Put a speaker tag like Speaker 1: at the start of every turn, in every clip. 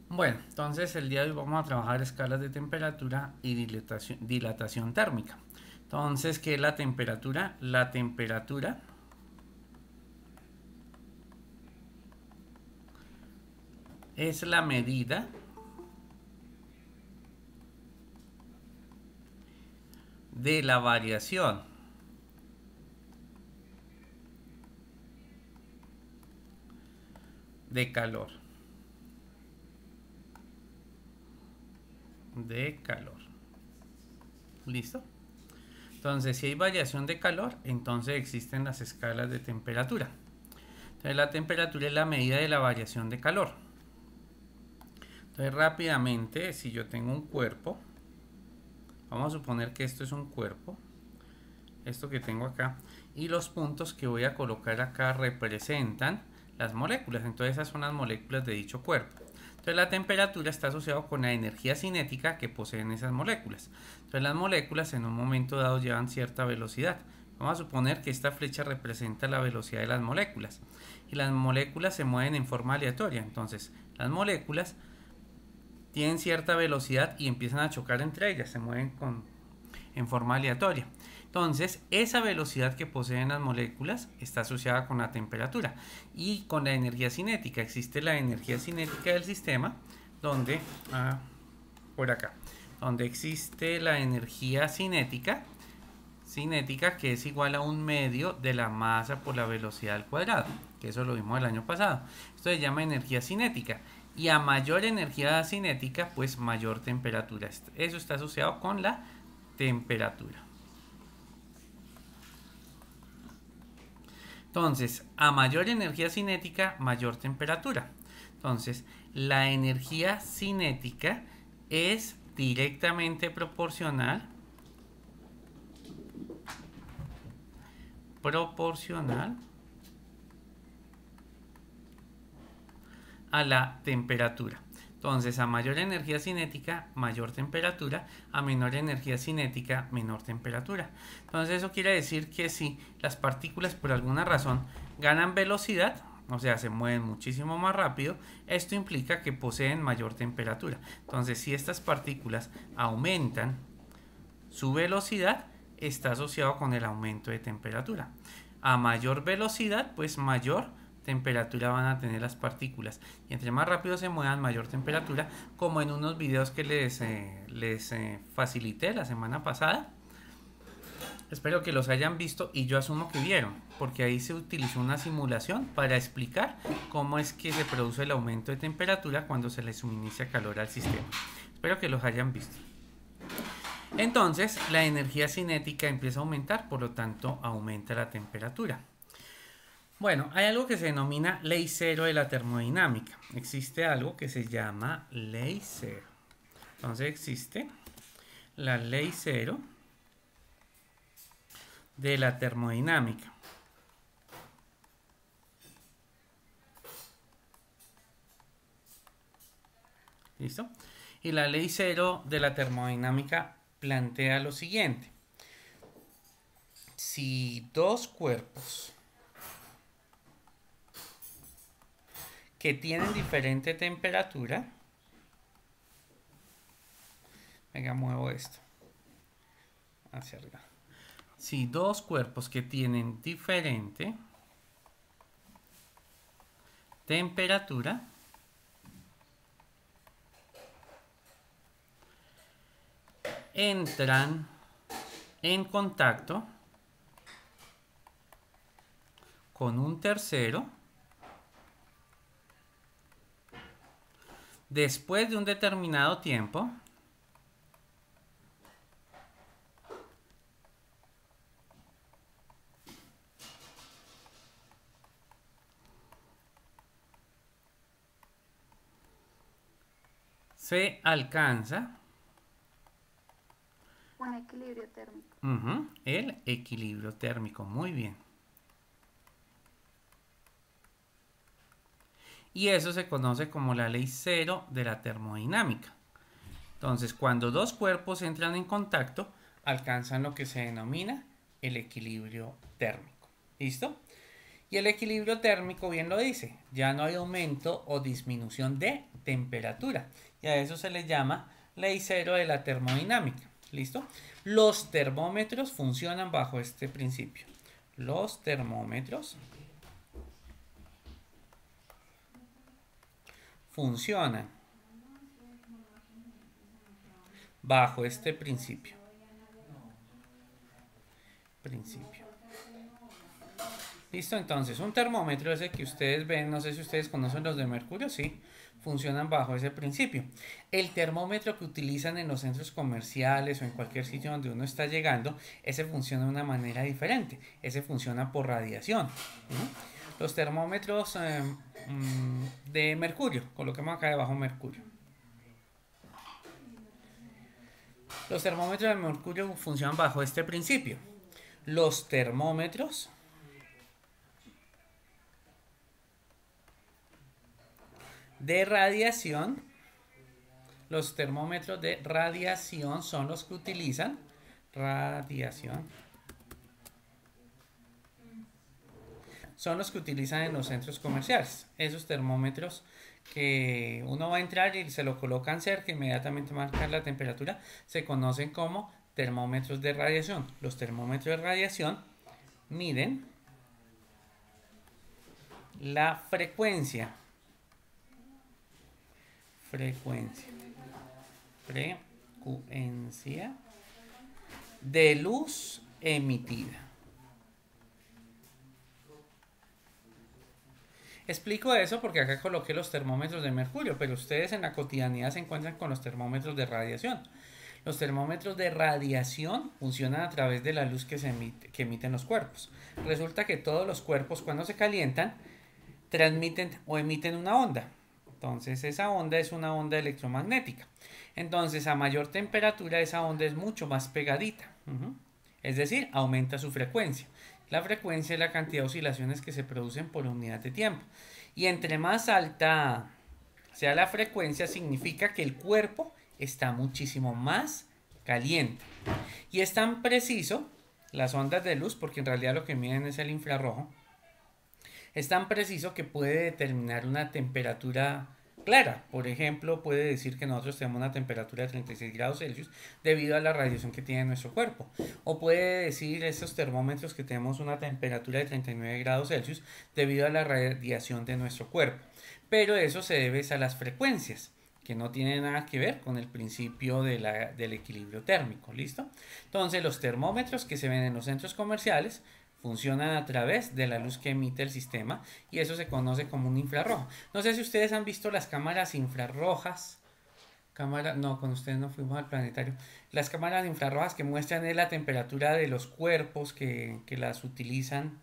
Speaker 1: Bueno, entonces el día de hoy vamos a trabajar escalas de temperatura y dilatación térmica. Entonces, ¿qué es la temperatura? La temperatura es la medida de la variación de calor. ¿Listo? Entonces, si hay variación de calor, entonces existen las escalas de temperatura. Entonces, la temperatura es la medida de la variación de calor. Entonces, rápidamente, si yo tengo un cuerpo, vamos a suponer que esto es un cuerpo, esto que tengo acá, y los puntos que voy a colocar acá representan las moléculas. Entonces, esas son las moléculas de dicho cuerpo. Entonces, la temperatura está asociada con la energía cinética que poseen esas moléculas. Entonces, las moléculas en un momento dado llevan cierta velocidad. Vamos a suponer que esta flecha representa la velocidad de las moléculas. Y las moléculas se mueven en forma aleatoria. Entonces, las moléculas tienen cierta velocidad y empiezan a chocar entre ellas. Se mueven en forma aleatoria. Entonces, esa velocidad que poseen las moléculas está asociada con la temperatura y con la energía cinética. Existe la energía cinética del sistema, donde, por acá, donde existe la energía cinética que es igual a 1/2 de la masa por la velocidad al cuadrado, que eso lo vimos el año pasado. Esto se llama energía cinética. Y a mayor energía cinética, pues mayor temperatura. Eso está asociado con la temperatura. Entonces, a mayor energía cinética, mayor temperatura. Entonces, la energía cinética es directamente proporcional a la temperatura. Entonces, a mayor energía cinética, mayor temperatura, a menor energía cinética, menor temperatura. Entonces, eso quiere decir que si las partículas por alguna razón ganan velocidad, o sea, se mueven muchísimo más rápido, esto implica que poseen mayor temperatura. Entonces, si estas partículas aumentan su velocidad, está asociado con el aumento de temperatura. A mayor velocidad, pues mayor temperatura van a tener las partículas, y entre más rápido se muevan, mayor temperatura, como en unos videos que les facilité la semana pasada. Espero que los hayan visto y yo asumo que vieron, porque ahí se utilizó una simulación para explicar cómo es que se produce el aumento de temperatura cuando se le suministra calor al sistema. Espero que los hayan visto. Entonces, la energía cinética empieza a aumentar, por lo tanto, aumenta la temperatura. Bueno, hay algo que se denomina ley cero de la termodinámica. Existe algo que se llama ley cero. Entonces existe la ley cero de la termodinámica. ¿Listo? Y la ley cero de la termodinámica plantea lo siguiente. Si dos cuerpos que tienen diferente temperatura, venga, muevo esto hacia arriba. Si dos cuerpos que tienen diferente temperatura entran en contacto con un tercero después de un determinado tiempo, se alcanza
Speaker 2: un equilibrio térmico.
Speaker 1: El equilibrio térmico. Muy bien. Y eso se conoce como la ley cero de la termodinámica. Entonces, cuando dos cuerpos entran en contacto, alcanzan lo que se denomina el equilibrio térmico. ¿Listo? Y el equilibrio térmico bien lo dice, ya no hay aumento o disminución de temperatura. Y a eso se le llama ley cero de la termodinámica. ¿Listo? Los termómetros funcionan bajo este principio. Los termómetros funcionan bajo este principio. ¿Listo? Entonces, un termómetro ese que ustedes ven, no sé si ustedes conocen los de mercurio, sí, funcionan bajo ese principio. El termómetro que utilizan en los centros comerciales o en cualquier sitio donde uno está llegando, ese funciona de una manera diferente. Ese funciona por radiación. Los termómetros de mercurio, coloquemos acá debajo mercurio. Los termómetros de mercurio funcionan bajo este principio. Los termómetros de radiación, los termómetros de radiación son los que utilizan son los que utilizan en los centros comerciales. Esos termómetros que uno va a entrar y se lo colocan cerca, inmediatamente marcan la temperatura, se conocen como termómetros de radiación. Los termómetros de radiación miden la frecuencia de luz emitida. Explico eso porque acá coloqué los termómetros de mercurio, pero ustedes en la cotidianidad se encuentran con los termómetros de radiación. Los termómetros de radiación funcionan a través de la luz que emiten los cuerpos. Resulta que todos los cuerpos, cuando se calientan, transmiten o emiten una onda. Entonces esa onda es una onda electromagnética. Entonces a mayor temperatura esa onda es mucho más pegadita. Es decir, aumenta su frecuencia. La frecuencia es la cantidad de oscilaciones que se producen por unidad de tiempo. Y entre más alta sea la frecuencia, significa que el cuerpo está muchísimo más caliente. Y es tan preciso las ondas de luz, porque en realidad lo que miden es el infrarrojo, es tan preciso que puede determinar una temperatura clara. Por ejemplo, puede decir que nosotros tenemos una temperatura de 36 grados Celsius debido a la radiación que tiene nuestro cuerpo. O puede decir estos termómetros que tenemos una temperatura de 39 grados Celsius debido a la radiación de nuestro cuerpo. Pero eso se debe a las frecuencias, que no tiene nada que ver con el principio del equilibrio térmico. ¿Listo? Entonces, los termómetros que se ven en los centros comerciales funcionan a través de la luz que emite el sistema y eso se conoce como un infrarrojo. No sé si ustedes han visto las cámaras infrarrojas. No, con ustedes no fuimos al planetario. Las cámaras infrarrojas que muestran la temperatura de los cuerpos que las utilizan.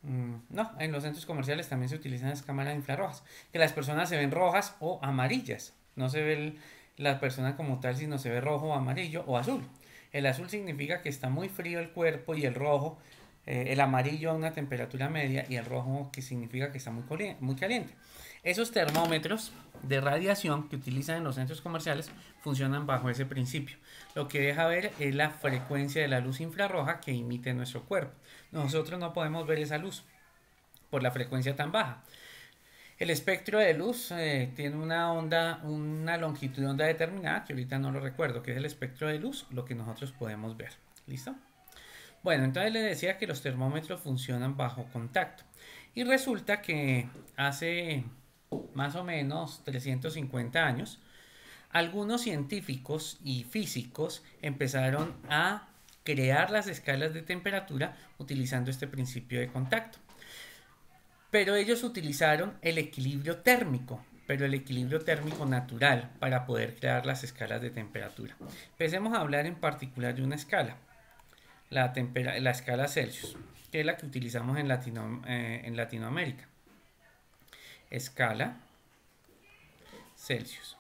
Speaker 1: No, en los centros comerciales también se utilizan las cámaras infrarrojas. Que las personas se ven rojas o amarillas. No se ve la persona como tal, sino se ve rojo, amarillo o azul. El azul significa que está muy frío el cuerpo y el rojo, el amarillo a una temperatura media y el rojo que significa que está muy caliente. Esos termómetros de radiación que utilizan en los centros comerciales funcionan bajo ese principio. Lo que deja ver es la frecuencia de la luz infrarroja que emite nuestro cuerpo. Nosotros no podemos ver esa luz por la frecuencia tan baja. El espectro de luz tiene una longitud de onda determinada, que ahorita no lo recuerdo, que es el espectro de luz, lo que nosotros podemos ver. ¿Listo? Bueno, entonces les decía que los termómetros funcionan bajo contacto. Y resulta que hace más o menos 350 años, algunos científicos y físicos empezaron a crear las escalas de temperatura utilizando este principio de contacto. Pero ellos utilizaron el equilibrio térmico, pero el equilibrio térmico natural para poder crear las escalas de temperatura. Empecemos a hablar en particular de una escala, la escala Celsius, que es la que utilizamos en Latinoamérica. Escala Celsius.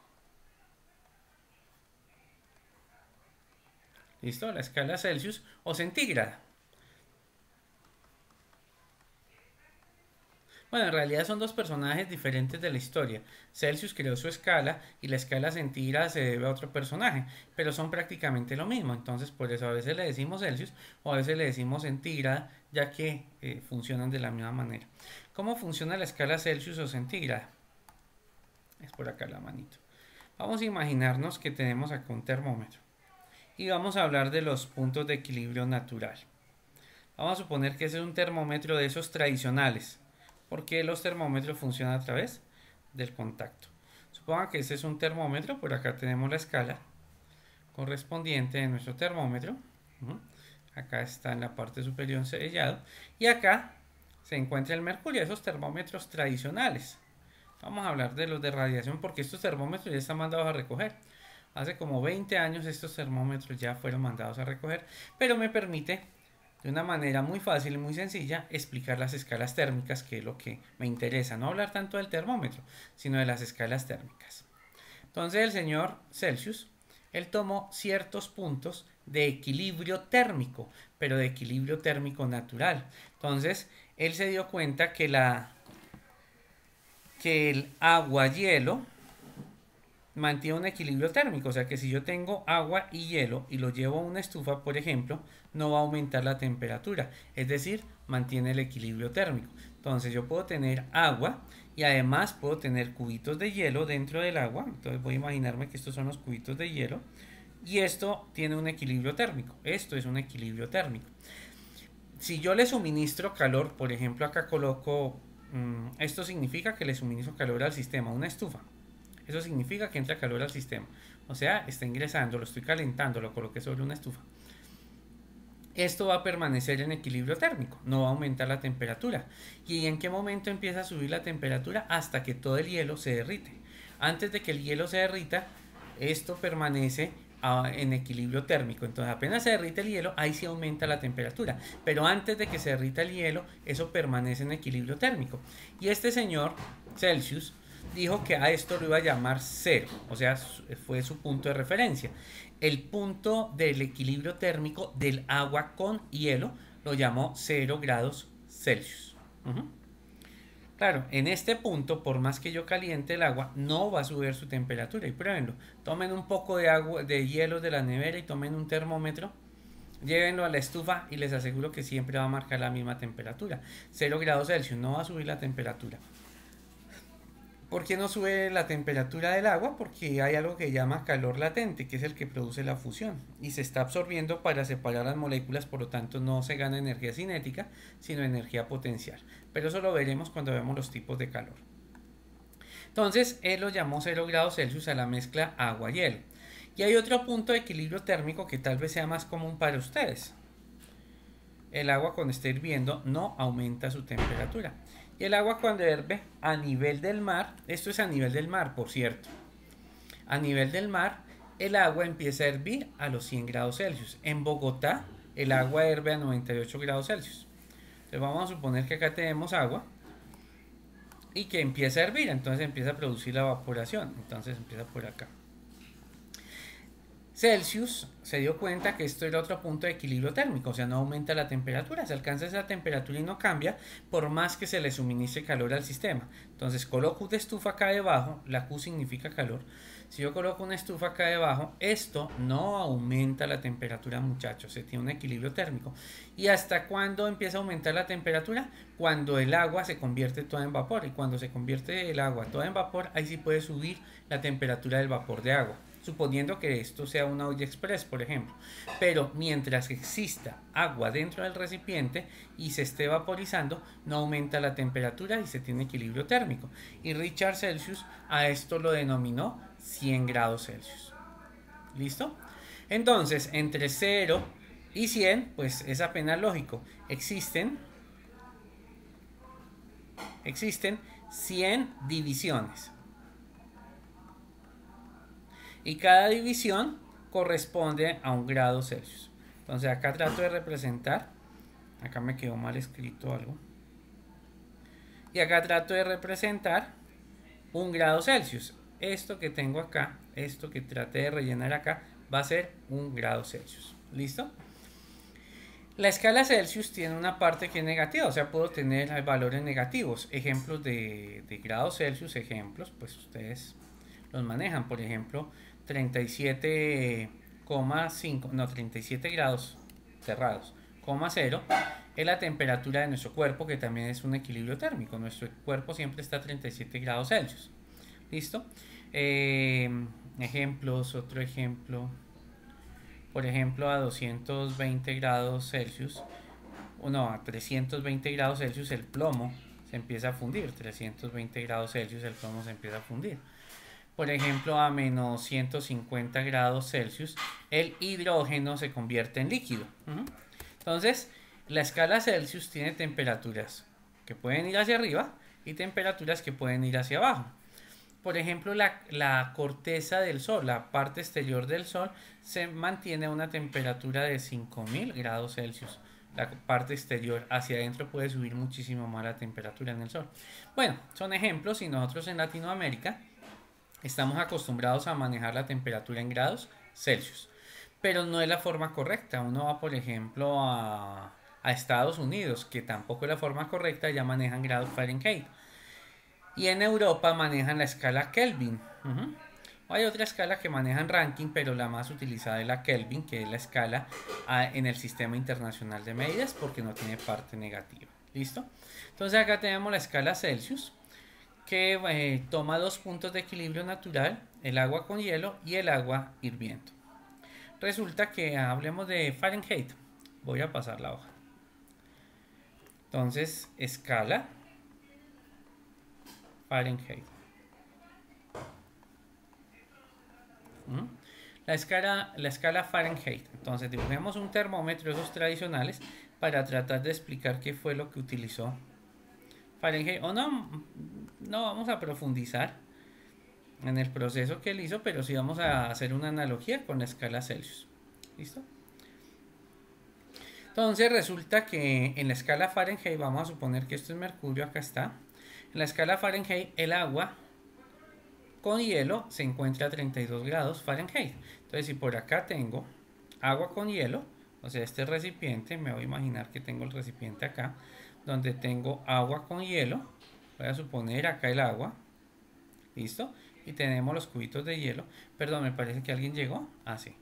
Speaker 1: ¿Listo? La escala Celsius o centígrada. Bueno, en realidad son dos personajes diferentes de la historia. Celsius creó su escala y la escala centígrada se debe a otro personaje, pero son prácticamente lo mismo. Entonces, por eso a veces le decimos Celsius o a veces le decimos centígrada, ya que funcionan de la misma manera. ¿Cómo funciona la escala Celsius o centígrada? Es por acá la manito. Vamos a imaginarnos que tenemos acá un termómetro. Y vamos a hablar de los puntos de equilibrio natural. Vamos a suponer que ese es un termómetro de esos tradicionales. Porque los termómetros funcionan a través del contacto. Supongan que ese es un termómetro. Por acá tenemos la escala correspondiente de nuestro termómetro. Acá está en la parte superior sellado. Y acá se encuentra el mercurio, esos termómetros tradicionales. Vamos a hablar de los de radiación porque estos termómetros ya están mandados a recoger. Hace como 20 años estos termómetros ya fueron mandados a recoger, pero me permite de una manera muy fácil y muy sencilla explicar las escalas térmicas, que es lo que me interesa. No hablar tanto del termómetro, sino de las escalas térmicas. Entonces el señor Celsius, él tomó ciertos puntos de equilibrio térmico, pero de equilibrio térmico natural. Entonces él se dio cuenta que el agua-hielo mantiene un equilibrio térmico, o sea que si yo tengo agua y hielo y lo llevo a una estufa, por ejemplo, no va a aumentar la temperatura, es decir, mantiene el equilibrio térmico. Entonces yo puedo tener agua y además puedo tener cubitos de hielo dentro del agua, entonces voy a imaginarme que estos son los cubitos de hielo y esto tiene un equilibrio térmico, esto es un equilibrio térmico. Si yo le suministro calor, por ejemplo acá coloco, esto significa que le suministro calor al sistema, una estufa. Eso significa que entra calor al sistema. O sea, está ingresando, lo estoy calentando, lo coloqué sobre una estufa. Esto va a permanecer en equilibrio térmico, no va a aumentar la temperatura. ¿Y en qué momento empieza a subir la temperatura? Hasta que todo el hielo se derrite. Antes de que el hielo se derrita, esto permanece en equilibrio térmico. Entonces apenas se derrite el hielo, ahí sí aumenta la temperatura. Pero antes de que se derrita el hielo, eso permanece en equilibrio térmico. Y este señor, Celsius, dijo que a esto lo iba a llamar cero, o sea, fue su punto de referencia. El punto del equilibrio térmico del agua con hielo lo llamó 0 grados Celsius. Claro, en este punto, por más que yo caliente el agua, no va a subir su temperatura. Y pruébenlo. Tomen un poco de agua, de hielo de la nevera y tomen un termómetro. Llévenlo a la estufa y les aseguro que siempre va a marcar la misma temperatura. 0 grados Celsius, no va a subir la temperatura. ¿Por qué no sube la temperatura del agua? Porque hay algo que se llama calor latente, que es el que produce la fusión. Y se está absorbiendo para separar las moléculas, por lo tanto no se gana energía cinética, sino energía potencial. Pero eso lo veremos cuando veamos los tipos de calor. Entonces, él lo llamó 0 grados Celsius a la mezcla agua-hielo. Y hay otro punto de equilibrio térmico que tal vez sea más común para ustedes. El agua cuando esté hirviendo no aumenta su temperatura. Y el agua cuando hierve a nivel del mar, esto es a nivel del mar, por cierto. A nivel del mar, el agua empieza a hervir a los 100 grados Celsius. En Bogotá, el agua hierve a 98 grados Celsius. Entonces vamos a suponer que acá tenemos agua y que empieza a hervir, entonces empieza a producir la evaporación. Entonces empieza por acá. Celsius se dio cuenta que esto era otro punto de equilibrio térmico, o sea, no aumenta la temperatura, se alcanza esa temperatura y no cambia por más que se le suministre calor al sistema. Entonces coloco una estufa acá debajo, la Q significa calor. Si yo coloco una estufa acá debajo, esto no aumenta la temperatura, muchachos, se tiene un equilibrio térmico. ¿Y hasta cuándo empieza a aumentar la temperatura? Cuando el agua se convierte toda en vapor, y cuando se convierte el agua toda en vapor, ahí sí puede subir la temperatura del vapor de agua, suponiendo que esto sea una olla express, por ejemplo. Pero mientras exista agua dentro del recipiente y se esté vaporizando, no aumenta la temperatura y se tiene equilibrio térmico. Y Richard Celsius a esto lo denominó 100 grados Celsius. ¿Listo? Entonces, entre 0 y 100, pues es apenas lógico. Existen 100 divisiones. Y cada división corresponde a 1 grado Celsius. Entonces acá trato de representar, acá me quedó mal escrito algo, y acá trato de representar 1 grado Celsius. Esto que tengo acá, esto que traté de rellenar acá, va a ser 1 grado Celsius. ¿Listo? La escala Celsius tiene una parte que es negativa, o sea, puedo tener valores negativos. Ejemplos de grados Celsius, ejemplos, pues ustedes los manejan. Por ejemplo, 37,5, no, 37 grados cerrados, 0 es la temperatura de nuestro cuerpo, que también es un equilibrio térmico. Nuestro cuerpo siempre está a 37 grados Celsius. ¿Listo? Ejemplos, otro ejemplo. Por ejemplo, a 220 grados Celsius, o no, a 320 grados Celsius el plomo se empieza a fundir. 320 grados Celsius el plomo se empieza a fundir. Por ejemplo, a menos 150 grados Celsius el hidrógeno se convierte en líquido. Entonces, la escala Celsius tiene temperaturas que pueden ir hacia arriba y temperaturas que pueden ir hacia abajo. Por ejemplo, la corteza del Sol, la parte exterior del Sol, se mantiene a una temperatura de 5000 grados Celsius. La parte exterior, hacia adentro puede subir muchísimo más la temperatura en el Sol. Bueno, son ejemplos y nosotros en Latinoamérica estamos acostumbrados a manejar la temperatura en grados Celsius. Pero no es la forma correcta. Uno va, por ejemplo, a Estados Unidos, que tampoco es la forma correcta, ya manejan grados Fahrenheit. Y en Europa manejan la escala Kelvin. Hay otra escala que manejan Rankine, pero la más utilizada es la Kelvin, que es la escala en el Sistema Internacional de Medidas, porque no tiene parte negativa. ¿Listo? Entonces acá tenemos la escala Celsius, que toma dos puntos de equilibrio natural, el agua con hielo y el agua hirviendo. Resulta que hablemos de Fahrenheit. Voy a pasar la hoja. Entonces, escala Fahrenheit. La escala Fahrenheit. Entonces dibujemos un termómetro, esos tradicionales, para tratar de explicar qué fue lo que utilizó Fahrenheit. O no vamos a profundizar en el proceso que él hizo, pero sí vamos a hacer una analogía con la escala Celsius. ¿Listo? Entonces resulta que en la escala Fahrenheit, vamos a suponer que esto es mercurio, acá está. En la escala Fahrenheit, el agua con hielo se encuentra a 32 grados Fahrenheit. Entonces, si por acá tengo agua con hielo, o sea, este recipiente, me voy a imaginar que tengo el recipiente acá, donde tengo agua con hielo, voy a suponer acá el agua, ¿listo? Y tenemos los cubitos de hielo. Perdón, me parece que alguien llegó. Ah, sí.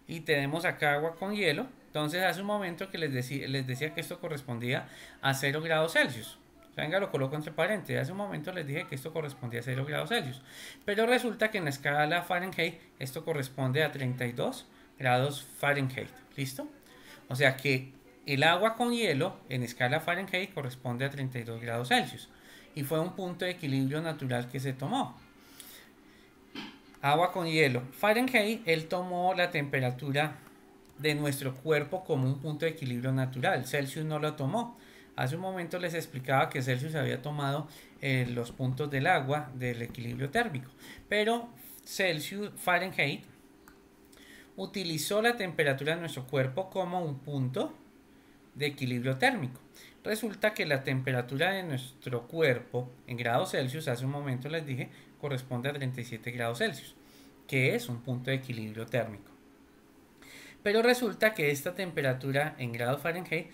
Speaker 1: Y tenemos acá agua con hielo. Entonces hace un momento que les decía que esto correspondía a 0 grados Celsius. Venga, lo coloco entre paréntesis. Hace un momento les dije que esto correspondía a 0 grados Celsius. Pero resulta que en la escala Fahrenheit esto corresponde a 32 grados Fahrenheit. ¿Listo? O sea que el agua con hielo en escala Fahrenheit corresponde a 32 grados Celsius. Y fue un punto de equilibrio natural que se tomó. Agua con hielo. Fahrenheit, él tomó la temperatura de nuestro cuerpo como un punto de equilibrio natural. Celsius no lo tomó. Hace un momento les explicaba que Celsius había tomado los puntos del agua del equilibrio térmico. Pero Fahrenheit, utilizó la temperatura de nuestro cuerpo como un punto de equilibrio térmico. Resulta que la temperatura de nuestro cuerpo en grados Celsius, hace un momento les dije, corresponde a 37 grados Celsius, que es un punto de equilibrio térmico. Pero resulta que esta temperatura en grados Fahrenheit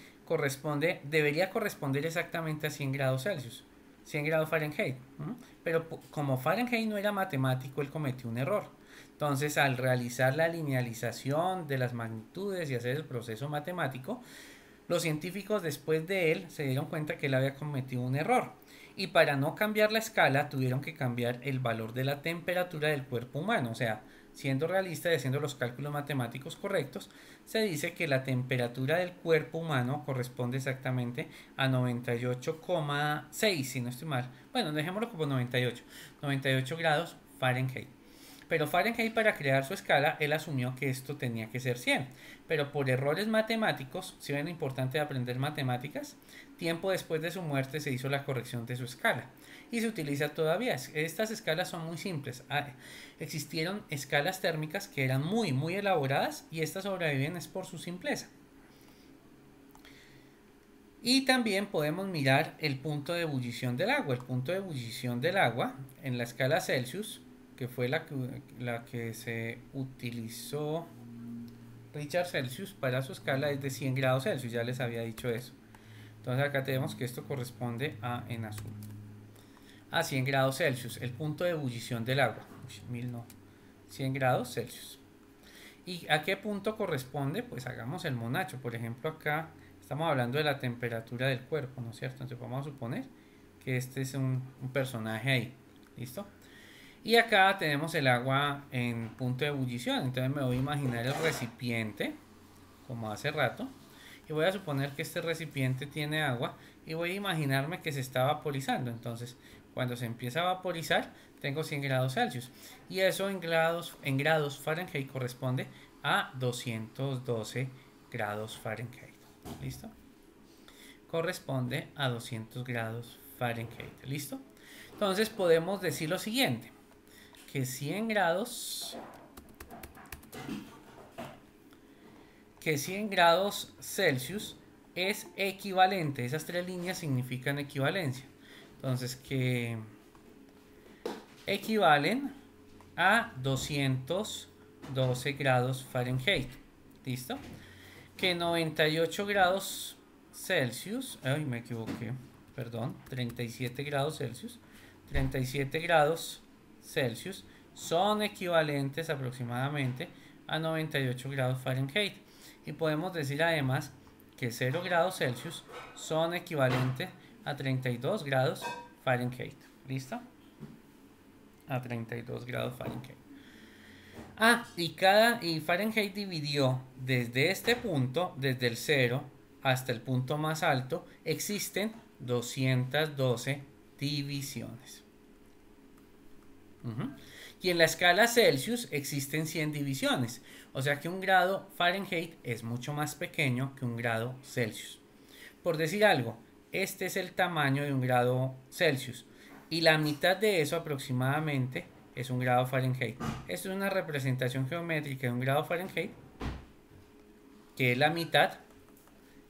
Speaker 1: debería corresponder exactamente a 100 grados Celsius, 100 grados Fahrenheit. Pero como Fahrenheit no era matemático, él cometió un error. Entonces, al realizar la linealización de las magnitudes y hacer el proceso matemático, los científicos después de él se dieron cuenta que él había cometido un error. Y para no cambiar la escala, tuvieron que cambiar el valor de la temperatura del cuerpo humano. O sea, siendo realista y haciendo los cálculos matemáticos correctos, se dice que la temperatura del cuerpo humano corresponde exactamente a 98,6, si no estoy mal. Bueno, dejémoslo como 98 grados Fahrenheit. Pero Fahrenheit, para crear su escala, él asumió que esto tenía que ser 100. Pero por errores matemáticos, si ven lo importante de aprender matemáticas, tiempo después de su muerte se hizo la corrección de su escala. Y se utiliza todavía. Estas escalas son muy simples. Existieron escalas térmicas que eran muy, muy elaboradas y estas sobreviven es por su simpleza. Y también podemos mirar el punto de ebullición del agua. El punto de ebullición del agua en la escala Celsius, que fue la que se utilizó Richard Celsius para su escala, es de 100 grados Celsius, ya les había dicho eso. Entonces acá tenemos que esto corresponde en azul, a 100 grados Celsius, el punto de ebullición del agua. 100 grados Celsius. ¿Y a qué punto corresponde? Pues hagamos el monacho. Por ejemplo, acá estamos hablando de la temperatura del cuerpo, ¿no es cierto? Entonces vamos a suponer que este es un personaje ahí. ¿Listo? Y acá tenemos el agua en punto de ebullición. Entonces me voy a imaginar el recipiente, como hace rato. Y voy a suponer que este recipiente tiene agua. Y voy a imaginarme que se está vaporizando. Entonces, cuando se empieza a vaporizar, tengo 100 grados Celsius. Y eso en grados Fahrenheit corresponde a 212 grados Fahrenheit. ¿Listo? Corresponde a 200 grados Fahrenheit. ¿Listo? Entonces podemos decir lo siguiente, que 100 grados Celsius es equivalente, esas tres líneas significan equivalencia. Entonces que equivalen a 212 grados Fahrenheit. ¿Listo? Que 98 grados Celsius, ay, me equivoqué, perdón, 37 grados Celsius, 37 grados Celsius son equivalentes aproximadamente a 98 grados Fahrenheit. Y podemos decir además que 0 grados Celsius son equivalentes a 32 grados Fahrenheit. ¿Listo? A 32 grados Fahrenheit. Y Fahrenheit dividió desde este punto, desde el 0 hasta el punto más alto, existen 212 divisiones. Y en la escala Celsius existen 100 divisiones. O sea que un grado Fahrenheit es mucho más pequeño que un grado Celsius. Por decir algo, este es el tamaño de un grado Celsius. Y la mitad de eso aproximadamente es un grado Fahrenheit. Esto es una representación geométrica de un grado Fahrenheit, que es la mitad.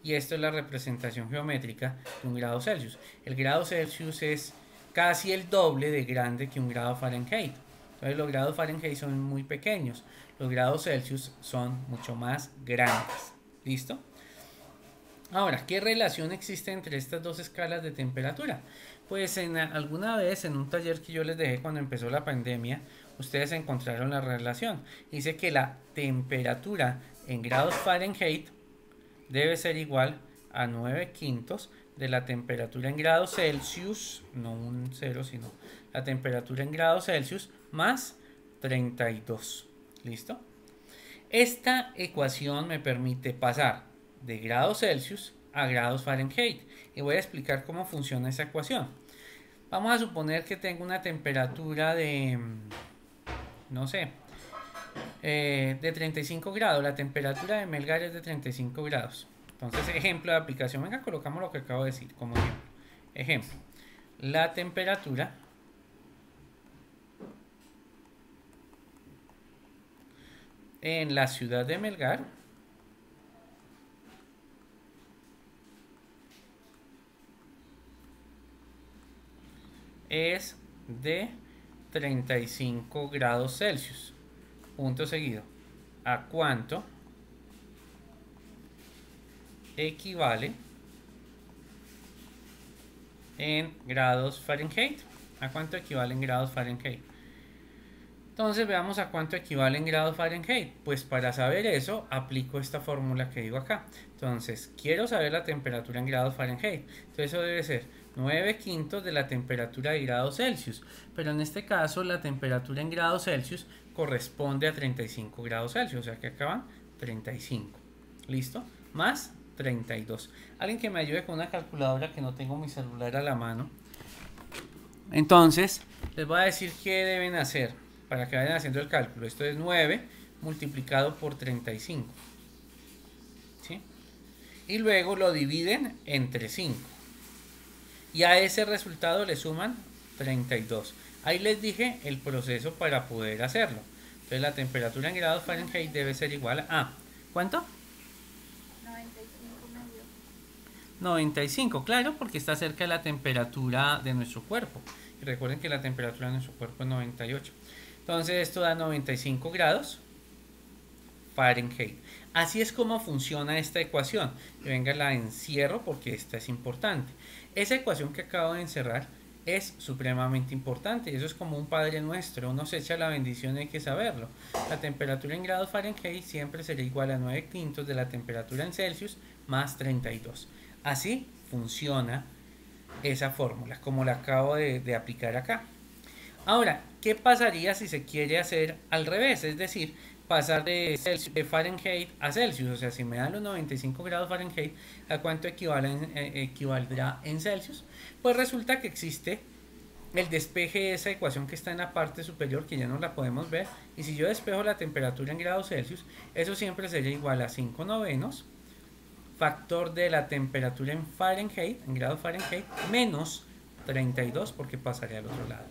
Speaker 1: Y esto es la representación geométrica de un grado Celsius. El grado Celsius es casi el doble de grande que un grado Fahrenheit. Entonces los grados Fahrenheit son muy pequeños. Los grados Celsius son mucho más grandes. ¿Listo? Ahora, ¿qué relación existe entre estas dos escalas de temperatura? Pues alguna vez en un taller que yo les dejé cuando empezó la pandemia, ustedes encontraron la relación. Dice que la temperatura en grados Fahrenheit debe ser igual a 9/5 de la temperatura en grados Celsius, no un 0, sino la temperatura en grados Celsius más 32. ¿Listo? Esta ecuación me permite pasar de grados Celsius a grados Fahrenheit y voy a explicar cómo funciona esa ecuación. Vamos a suponer que tengo una temperatura de, no sé, de 35 grados. La temperatura de Melgar es de 35 grados. Entonces, ejemplo de aplicación. Venga, colocamos lo que acabo de decir como ejemplo. Ejemplo, la temperatura en la ciudad de Melgar es de 35 grados Celsius. Punto seguido. ¿A cuánto equivale en grados Fahrenheit? ¿A cuánto equivale en grados Fahrenheit? Entonces veamos a cuánto equivale en grados Fahrenheit. Pues para saber eso aplico esta fórmula que digo acá. Entonces quiero saber la temperatura en grados Fahrenheit. Entonces eso debe ser 9/5 de la temperatura de grados Celsius. Pero en este caso la temperatura en grados Celsius corresponde a 35 grados Celsius. O sea que acá van 35. ¿Listo? Más 32. Alguien que me ayude con una calculadora, que no tengo mi celular a la mano. Entonces les voy a decir qué deben hacer para que vayan haciendo el cálculo. Esto es 9 multiplicado por 35. ¿Sí? Y luego lo dividen entre 5. Y a ese resultado le suman 32. Ahí les dije el proceso para poder hacerlo. Entonces la temperatura en grados Fahrenheit debe ser igual a... ¿Cuánto? 95, claro, porque está cerca de la temperatura de nuestro cuerpo. Y recuerden que la temperatura de nuestro cuerpo es 98. Entonces esto da 95 grados Fahrenheit. Así es como funciona esta ecuación. Venga, la encierro porque esta es importante. Esa ecuación que acabo de encerrar es supremamente importante. Eso es como un Padre Nuestro. Uno se echa la bendición y hay que saberlo. La temperatura en grados Fahrenheit siempre será igual a 9/5 de la temperatura en Celsius más 32. Así funciona esa fórmula, como la acabo de aplicar acá. Ahora, ¿qué pasaría si se quiere hacer al revés? Es decir, pasar de Fahrenheit a Celsius. O sea, si me dan los 95 grados Fahrenheit, ¿a cuánto equivaldrá en Celsius? Pues resulta que existe el despeje de esa ecuación que está en la parte superior, que ya no la podemos ver. Y si yo despejo la temperatura en grados Celsius, eso siempre sería igual a 5 novenos, factor de la temperatura en Fahrenheit, en grados Fahrenheit, menos 32, porque pasaría al otro lado.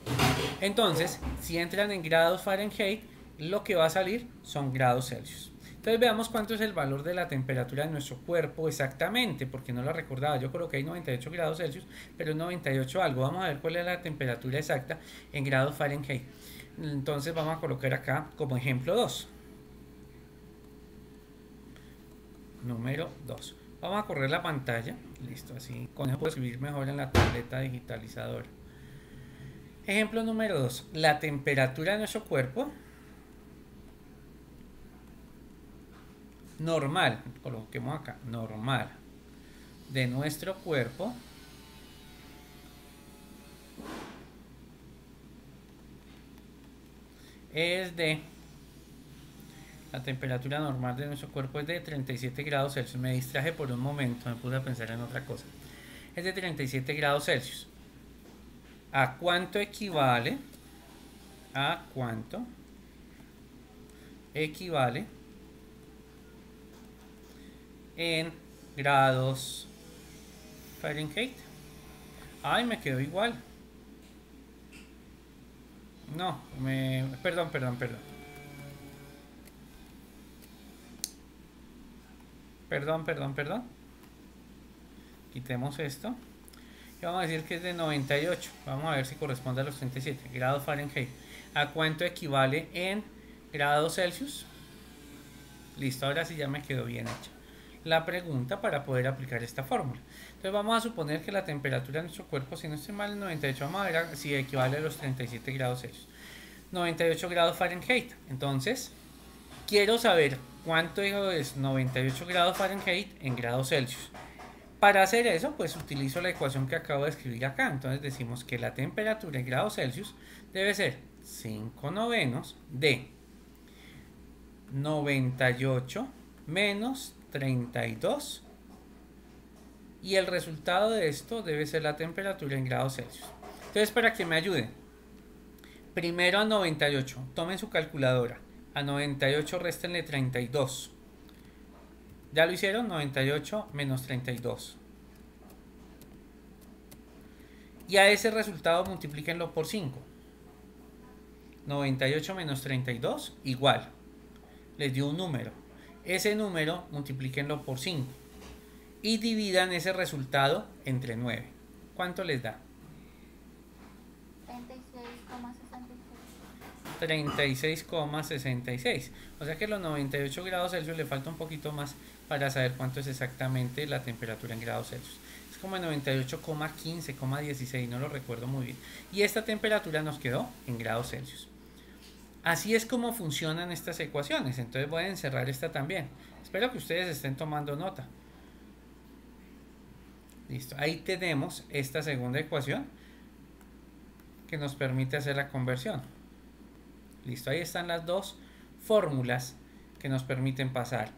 Speaker 1: Entonces, si entran en grados Fahrenheit, lo que va a salir son grados Celsius. Entonces veamos cuánto es el valor de la temperatura de nuestro cuerpo exactamente, porque no lo recordaba. Yo coloqué ahí 98 grados Celsius, pero es 98 algo. Vamos a ver cuál es la temperatura exacta en grados Fahrenheit. Entonces vamos a colocar acá como ejemplo 2. Número 2. Vamos a correr la pantalla. Listo, así con eso puedo escribir mejor en la tableta digitalizadora. Ejemplo número 2. La temperatura de nuestro cuerpo normal, coloquemos acá, normal de nuestro cuerpo es de, la temperatura normal de nuestro cuerpo es de 37 grados Celsius. Me distraje por un momento, me puse a pensar en otra cosa. Es de 37 grados Celsius. ¿A cuánto equivale? ¿A cuánto equivale en grados Fahrenheit? Ay, me quedó igual. No, perdón. Perdón. Quitemos esto. Y vamos a decir que es de 98. Vamos a ver si corresponde a los 37 grados Fahrenheit. ¿A cuánto equivale en grados Celsius? Listo, ahora sí ya me quedó bien hecha la pregunta para poder aplicar esta fórmula. Entonces vamos a suponer que la temperatura de nuestro cuerpo, si no estoy mal, es 98. Vamos a ver si equivale a los 37 grados Celsius. 98 grados Fahrenheit. Entonces, quiero saber cuánto es 98 grados Fahrenheit en grados Celsius. Para hacer eso, pues utilizo la ecuación que acabo de escribir acá. Entonces decimos que la temperatura en grados Celsius debe ser 5 novenos de 98 menos 32. Y el resultado de esto debe ser la temperatura en grados Celsius. Entonces, para que me ayuden, primero a 98, tomen su calculadora. A 98 réstenle 32. ¿Ya lo hicieron? 98 menos 32. Y a ese resultado multiplíquenlo por 5. 98 menos 32 igual. Les dio un número. Ese número multiplíquenlo por 5. Y dividan ese resultado entre 9. ¿Cuánto les da? 36,66. O sea que los 98 grados Celsius le falta un poquito más para saber cuánto es exactamente la temperatura en grados Celsius. Es como 98,15, 16, no lo recuerdo muy bien. Y esta temperatura nos quedó en grados Celsius. Así es como funcionan estas ecuaciones. Entonces voy a encerrar esta también. Espero que ustedes estén tomando nota. Listo, ahí tenemos esta segunda ecuación que nos permite hacer la conversión. Listo, ahí están las dos fórmulas que nos permiten pasar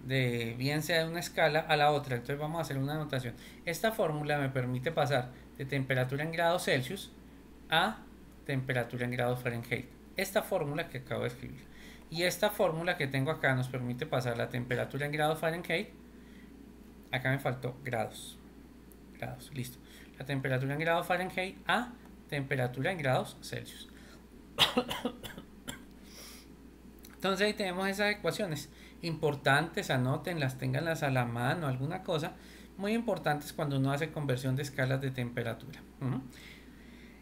Speaker 1: de bien sea de una escala a la otra. Entonces vamos a hacer una anotación. Esta fórmula me permite pasar de temperatura en grados Celsius a temperatura en grados Fahrenheit. Esta fórmula que acabo de escribir. Y esta fórmula que tengo acá nos permite pasar la temperatura en grados Fahrenheit. Acá me faltó grados. Listo. La temperatura en grados Fahrenheit a temperatura en grados Celsius. Entonces ahí tenemos esas ecuaciones importantes, anótenlas, ténganlas a la mano, alguna cosa muy importantes cuando uno hace conversión de escalas de temperatura.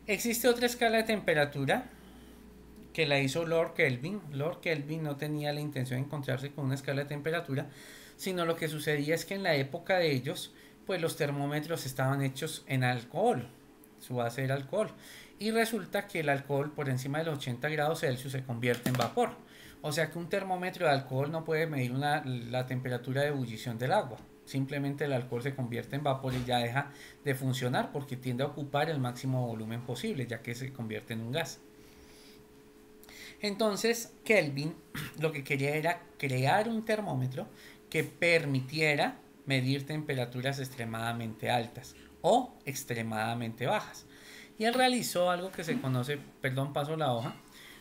Speaker 1: Existe otra escala de temperatura que la hizo Lord Kelvin. Lord Kelvin no tenía la intención de encontrarse con una escala de temperatura, sino lo que sucedía es que en la época de ellos, pues los termómetros estaban hechos en alcohol, su base era alcohol, y resulta que el alcohol por encima de los 80 grados Celsius se convierte en vapor. O sea que un termómetro de alcohol no puede medir la temperatura de ebullición del agua, simplemente el alcohol se convierte en vapor y ya deja de funcionar porque tiende a ocupar el máximo volumen posible, ya que se convierte en un gas. Entonces Kelvin lo que quería era crear un termómetro que permitiera medir temperaturas extremadamente altas o extremadamente bajas. Y él realizó algo que se conoce, perdón, paso la hoja,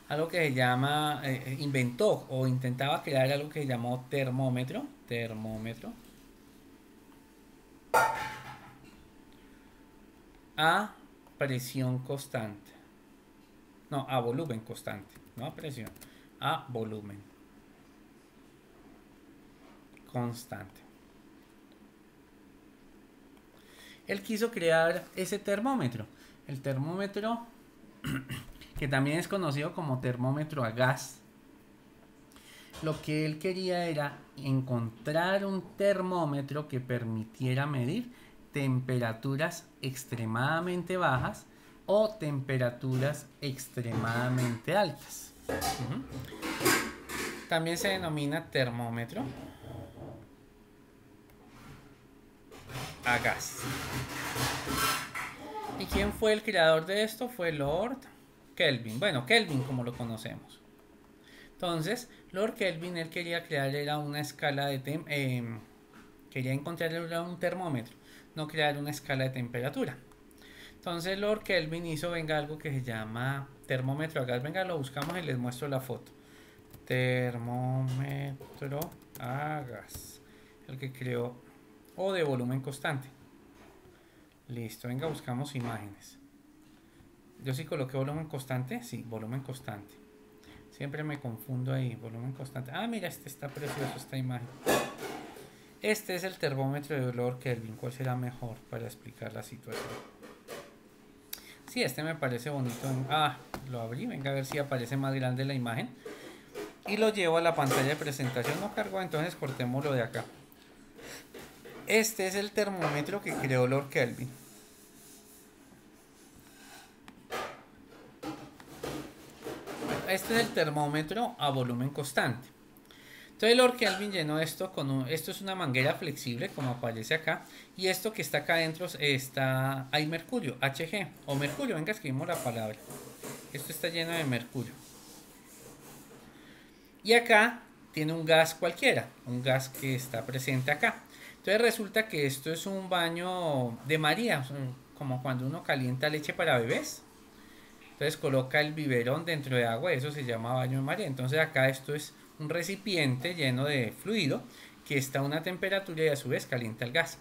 Speaker 1: algo que se llama, inventó o intentaba crear algo que se llamó termómetro a presión constante. No, a volumen constante, no a presión, a volumen constante. Él quiso crear ese termómetro. El termómetro, que también es conocido como termómetro a gas. Lo que él quería era encontrar un termómetro que permitiera medir temperaturas extremadamente bajas o temperaturas extremadamente altas. También se denomina termómetro a gas. ¿Y quién fue el creador de esto? Fue Lord Kelvin. Bueno, Kelvin como lo conocemos. Entonces, Lord Kelvin, él quería crear era una escala de quería encontrar un termómetro, no crear una escala de temperatura. Entonces Lord Kelvin hizo, venga, algo que se llama termómetro a gas. Venga, lo buscamos y les muestro la foto. Termómetro a gas. El que creó, o de volumen constante. Listo, venga, buscamos imágenes. Yo sí coloqué volumen constante, sí, volumen constante. Siempre me confundo ahí, volumen constante. Ah, mira, este está precioso, esta imagen. Este es el termómetro de Lord Kelvin. ¿Cuál será mejor para explicar la situación? Sí, este me parece bonito. Lo abrí, venga a ver si aparece más grande la imagen. Y lo llevo a la pantalla de presentación. No cargó, entonces cortémoslo de acá. Este es el termómetro que creó Lord Kelvin. Este es el termómetro a volumen constante. Entonces Lord Kelvin llenó esto con esto es una manguera flexible como aparece acá, y esto que está acá adentro hay mercurio, Hg o mercurio, venga, escribimos la palabra. Esto está lleno de mercurio. Y acá tiene un gas cualquiera, un gas que está presente acá. Entonces resulta que esto es un baño de María, como cuando uno calienta leche para bebés. Entonces coloca el biberón dentro de agua, eso se llama baño de María. Entonces acá esto es un recipiente lleno de fluido que está a una temperatura y a su vez calienta el gas.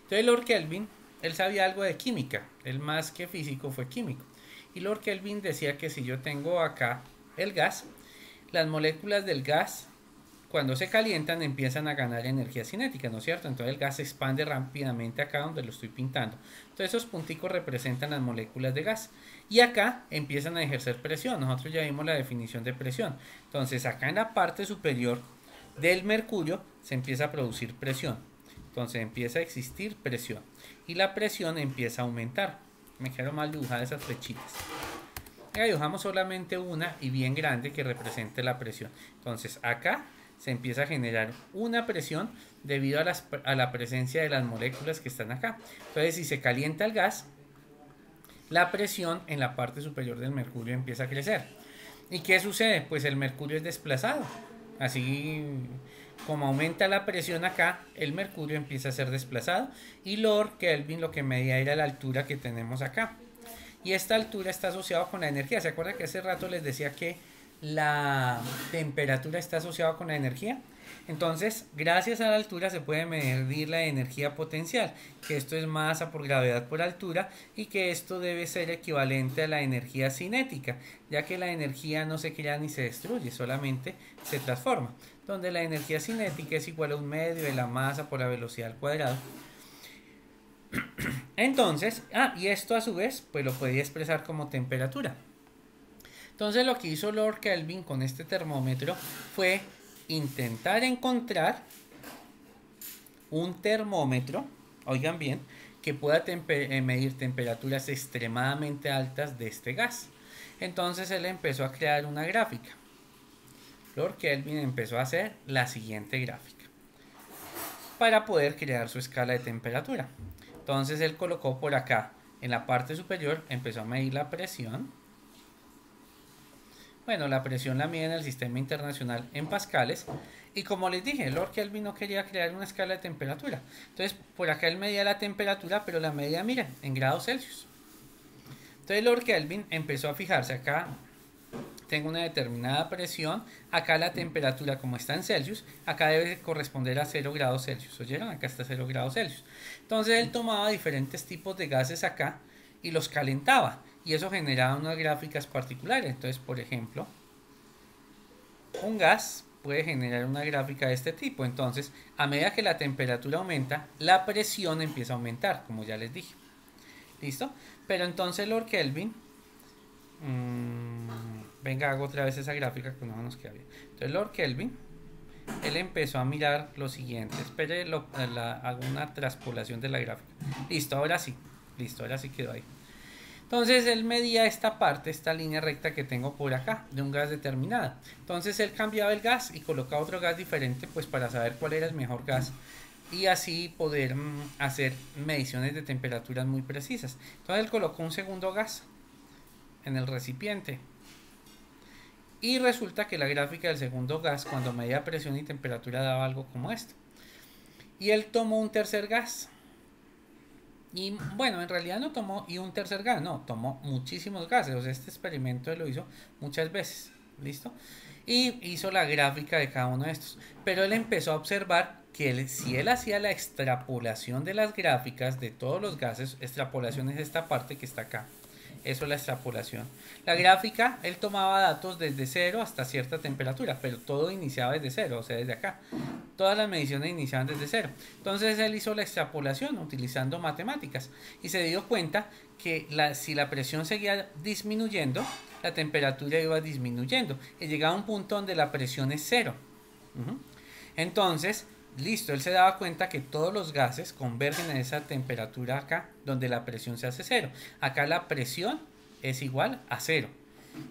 Speaker 1: Entonces Lord Kelvin, él sabía algo de química, él más que físico fue químico. Y Lord Kelvin decía que si yo tengo acá el gas, las moléculas del gas cuando se calientan empiezan a ganar energía cinética, ¿no es cierto? Entonces el gas se expande rápidamente acá donde lo estoy pintando. Entonces esos punticos representan las moléculas de gas. Y acá empiezan a ejercer presión. Nosotros ya vimos la definición de presión. Entonces acá en la parte superior del mercurio se empieza a producir presión. Entonces empieza a existir presión. Y la presión empieza a aumentar. Me quiero mal dibujar esas flechitas. Acá dibujamos solamente una y bien grande que represente la presión. Entonces acá se empieza a generar una presión debido a la presencia de las moléculas que están acá. Entonces si se calienta el gas, la presión en la parte superior del mercurio empieza a crecer. ¿Y qué sucede? Pues el mercurio es desplazado. Así como aumenta la presión acá, el mercurio empieza a ser desplazado. Y Lord Kelvin lo que medía era la altura que tenemos acá. Y esta altura está asociada con la energía. ¿Se acuerdan que hace rato les decía que la temperatura está asociada con la energía? Entonces, gracias a la altura se puede medir la energía potencial, que esto es masa por gravedad por altura, y que esto debe ser equivalente a la energía cinética, ya que la energía no se crea ni se destruye, solamente se transforma, donde la energía cinética es igual a 1/2 de la masa por la velocidad al cuadrado. Entonces, y esto a su vez, pues lo podía expresar como temperatura. Entonces lo que hizo Lord Kelvin con este termómetro fue intentar encontrar un termómetro, oigan bien, que pueda medir temperaturas extremadamente altas de este gas. Entonces él empezó a crear una gráfica. Lord Kelvin empezó a hacer la siguiente gráfica. para poder crear su escala de temperatura. Entonces él colocó por acá, en la parte superior, empezó a medir la presión. Bueno, la presión la mide en el sistema internacional en pascales. Y como les dije, Lord Kelvin no quería crear una escala de temperatura. Entonces, por acá él medía la temperatura, pero la medía, miren, en grados Celsius. Entonces, Lord Kelvin empezó a fijarse acá. Tengo una determinada presión. Acá la temperatura, como está en Celsius, acá debe corresponder a 0 grados Celsius. ¿Oyeron? Acá está 0 grados Celsius. Entonces, él tomaba diferentes tipos de gases acá y los calentaba. Y eso generaba unas gráficas particulares. Entonces, por ejemplo, un gas puede generar una gráfica de este tipo. Entonces, a medida que la temperatura aumenta, la presión empieza a aumentar, como ya les dije. ¿Listo? Pero entonces Lord Kelvin, venga, hago otra vez esa gráfica que no nos queda bien. Entonces Lord Kelvin, él empezó a mirar lo siguiente. Espere, hago una traspolación de la gráfica. Listo, ahora sí. Listo, ahora sí quedó ahí. Entonces él medía esta parte, esta línea recta que tengo por acá, de un gas determinado. Entonces él cambiaba el gas y colocaba otro gas diferente, pues para saber cuál era el mejor gas y así poder hacer mediciones de temperaturas muy precisas. Entonces él colocó un segundo gas en el recipiente y resulta que la gráfica del segundo gas, cuando medía presión y temperatura, daba algo como esto. Y él tomó un tercer gas. Y bueno, en realidad no tomó un tercer gas, no, tomó muchísimos gases. O sea, este experimento él lo hizo muchas veces, ¿listo? Y hizo la gráfica de cada uno de estos. Pero él empezó a observar que si él hacía la extrapolación de las gráficas de todos los gases, extrapolación es esta parte que está acá. Eso es la extrapolación. La gráfica, él tomaba datos desde 0 hasta cierta temperatura, pero todo iniciaba desde 0, o sea, desde acá. Todas las mediciones iniciaban desde 0. Entonces él hizo la extrapolación utilizando matemáticas y se dio cuenta que si la presión seguía disminuyendo, la temperatura iba disminuyendo y llegaba a un punto donde la presión es 0. Entonces, listo, él se daba cuenta que todos los gases convergen en esa temperatura acá, donde la presión se hace 0. Acá la presión es igual a 0.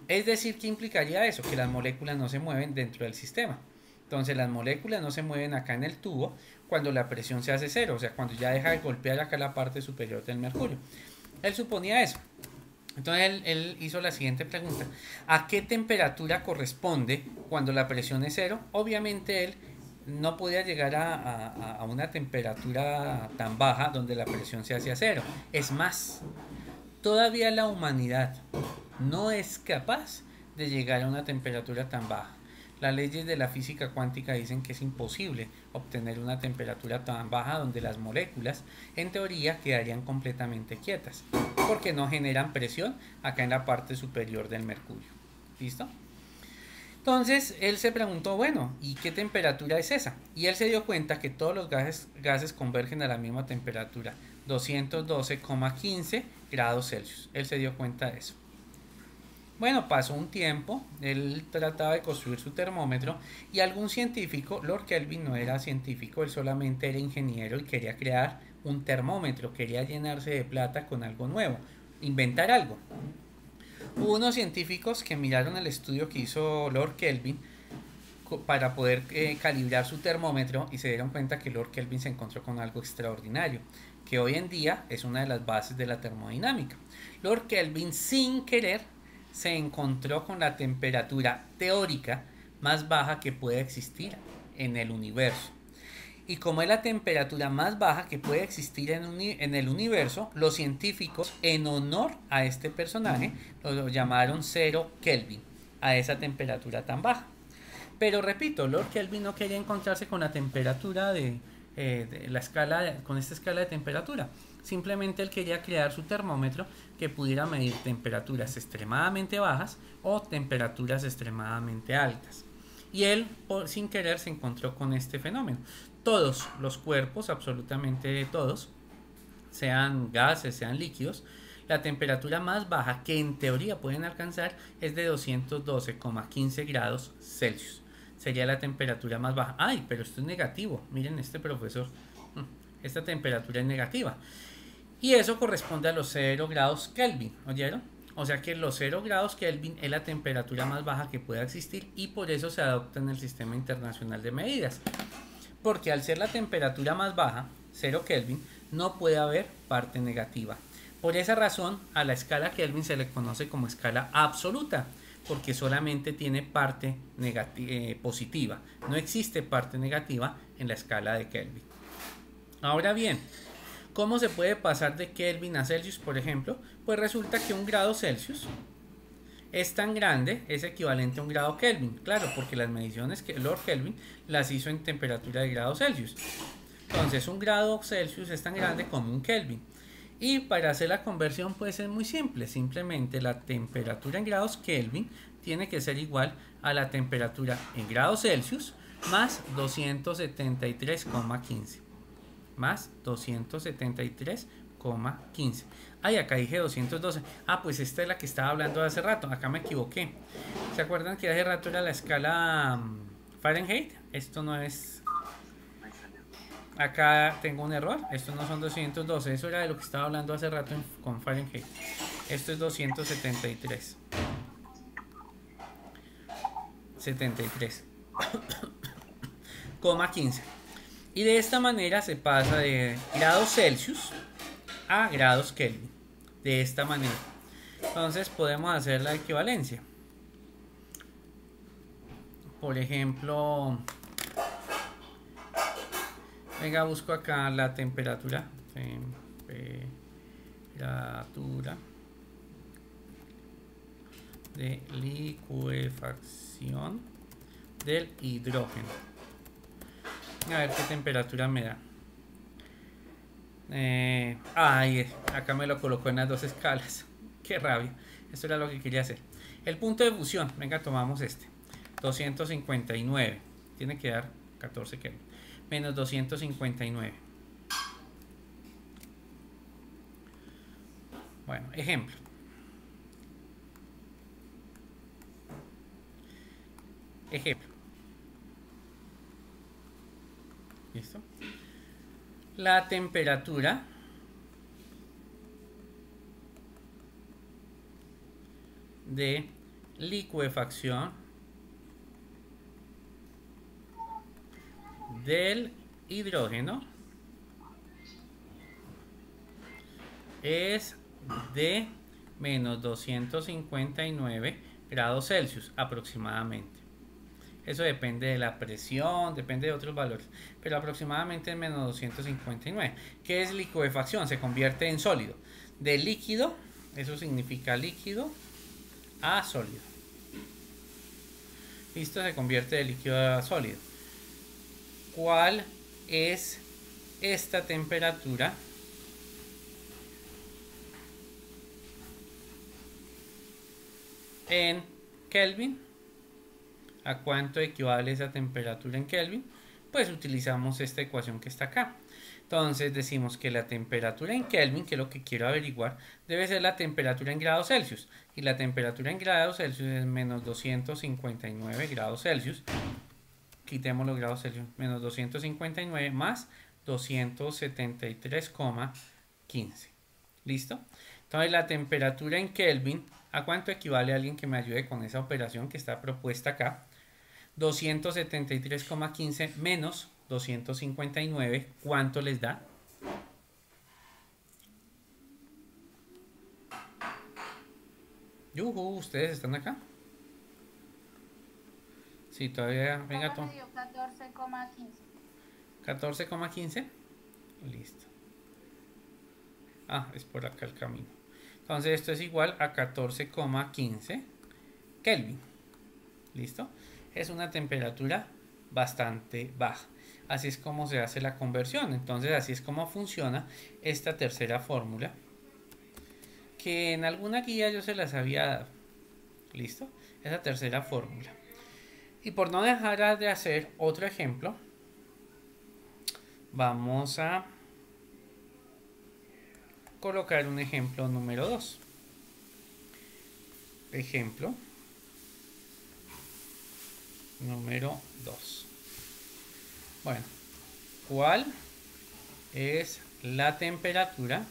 Speaker 1: Es decir, ¿qué implicaría eso? Que las moléculas no se mueven dentro del sistema. Entonces las moléculas no se mueven acá en el tubo cuando la presión se hace 0, o sea, cuando ya deja de golpear acá la parte superior del mercurio. Él suponía eso. Entonces él hizo la siguiente pregunta. ¿A qué temperatura corresponde cuando la presión es 0? Obviamente él no podía llegar a una temperatura tan baja donde la presión se hacía 0. Es más, todavía la humanidad no es capaz de llegar a una temperatura tan baja. Las leyes de la física cuántica dicen que es imposible obtener una temperatura tan baja donde las moléculas, en teoría, quedarían completamente quietas, porque no generan presión acá en la parte superior del mercurio. ¿Listo? Entonces él se preguntó, bueno, ¿y qué temperatura es esa? Y él se dio cuenta que todos los gases convergen a la misma temperatura, 212,15 grados Celsius. Él se dio cuenta de eso. Bueno, pasó un tiempo, él trataba de construir su termómetro y algún científico, Lord Kelvin no era científico, él solamente era ingeniero y quería crear un termómetro, quería llenarse de plata con algo nuevo, inventar algo. Hubo unos científicos que miraron el estudio que hizo Lord Kelvin para poder calibrar su termómetro y se dieron cuenta que Lord Kelvin se encontró con algo extraordinario, que hoy en día es una de las bases de la termodinámica. Lord Kelvin, sin querer, se encontró con la temperatura teórica más baja que puede existir en el universo. Y como es la temperatura más baja que puede existir en el universo, los científicos, en honor a este personaje, lo llamaron 0 Kelvin, a esa temperatura tan baja. Pero repito, Lord Kelvin no quería encontrarse con la temperatura de la escala, con esta escala de temperatura. Simplemente él quería crear su termómetro que pudiera medir temperaturas extremadamente bajas o temperaturas extremadamente altas. Y él, sin querer, se encontró con este fenómeno. Todos los cuerpos, absolutamente todos, sean gases, sean líquidos, la temperatura más baja que en teoría pueden alcanzar es de 212,15 grados Celsius. Sería la temperatura más baja. ¡Ay, pero esto es negativo! Miren, este profesor, esta temperatura es negativa. Y eso corresponde a los 0 grados Kelvin, ¿oyeron? O sea que los 0 grados Kelvin es la temperatura más baja que pueda existir y por eso se adopta en el Sistema Internacional de Medidas. porque al ser la temperatura más baja, 0 Kelvin, no puede haber parte negativa. Por esa razón, a la escala Kelvin se le conoce como escala absoluta, porque solamente tiene parte positiva. No existe parte negativa en la escala de Kelvin. Ahora bien, ¿cómo se puede pasar de Kelvin a Celsius, por ejemplo? Pues resulta que un grado Celsius es tan grande, es equivalente a un grado Kelvin. Claro, porque las mediciones que Lord Kelvin las hizo en temperatura de grados Celsius. Entonces, un grado Celsius es tan grande como un Kelvin. Y para hacer la conversión puede ser muy simple. Simplemente la temperatura en grados Kelvin tiene que ser igual a la temperatura en grados Celsius más 273,15. Más 273,15. Ay, acá dije 212. Ah, pues esta es la que estaba hablando hace rato. Acá me equivoqué. ¿Se acuerdan que hace rato era la escala Fahrenheit? Esto no es... Acá tengo un error. Estos no son 212. Eso era de lo que estaba hablando hace rato con Fahrenheit. Esto es 273. 73,15. Y de esta manera se pasa de grados Celsius a grados Kelvin. De esta manera. Entonces podemos hacer la equivalencia. Por ejemplo, venga, busco acá la temperatura. Temperatura de licuefacción del hidrógeno. A ver qué temperatura me da. Acá me lo colocó en las dos escalas. Qué rabia. Esto era lo que quería hacer. El punto de fusión. Venga, tomamos este. 259. Tiene que dar 14 Kelvin. Menos 259. Bueno, ejemplo. Ejemplo. ¿Listo? La temperatura de licuefacción del hidrógeno es de menos 259 grados Celsius aproximadamente. Eso depende de la presión, depende de otros valores, pero aproximadamente en menos 259. ¿Qué es licuefacción? Se convierte en sólido. De líquido, eso significa líquido, a sólido. Listo, se convierte de líquido a sólido. ¿Cuál es esta temperatura? En Kelvin. ¿A cuánto equivale esa temperatura en Kelvin? Pues utilizamos esta ecuación que está acá. Entonces decimos que la temperatura en Kelvin, que es lo que quiero averiguar, debe ser la temperatura en grados Celsius. Y la temperatura en grados Celsius es menos 259 grados Celsius. Quitemos los grados Celsius. Menos 259 más 273,15. ¿Listo? Entonces la temperatura en Kelvin, ¿a cuánto equivale? Alguien que me ayude con esa operación que está propuesta acá. 273,15 menos 259, ¿cuánto les da? ¿Ustedes están acá? Sí, todavía. Venga, Tom.
Speaker 2: 14,15.
Speaker 1: 14,15. Listo. Es por acá el camino. Entonces esto es igual a 14,15 Kelvin. ¿Listo? Es una temperatura bastante baja. Así es como se hace la conversión. Entonces así es como funciona esta tercera fórmula, que en alguna guía yo se las había dado. ¿Listo? Esa tercera fórmula. Y por no dejar de hacer otro ejemplo, vamos a colocar un ejemplo número 2. Ejemplo número 2. Bueno, ¿cuál es la temperatura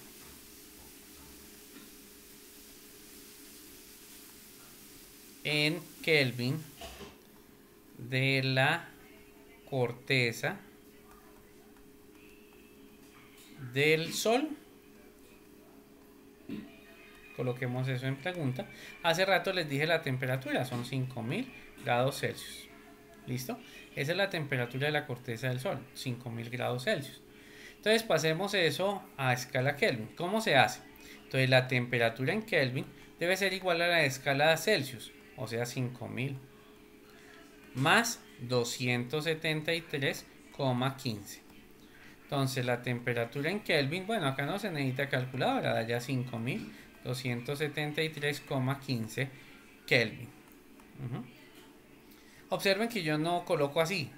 Speaker 1: en Kelvin de la corteza del Sol. Coloquemos eso en pregunta. Hace rato les dije la temperatura, son 5000 grados Celsius. ¿Listo? Esa es la temperatura de la corteza del Sol, 5000 grados Celsius. Entonces pasemos eso a escala Kelvin. ¿Cómo se hace? Entonces la temperatura en Kelvin debe ser igual a la escala de Celsius, o sea 5000 más 273,15. Entonces la temperatura en Kelvin, bueno, acá no se necesita calculadora, da ya 5273,15 Kelvin. Observen que yo no coloco así,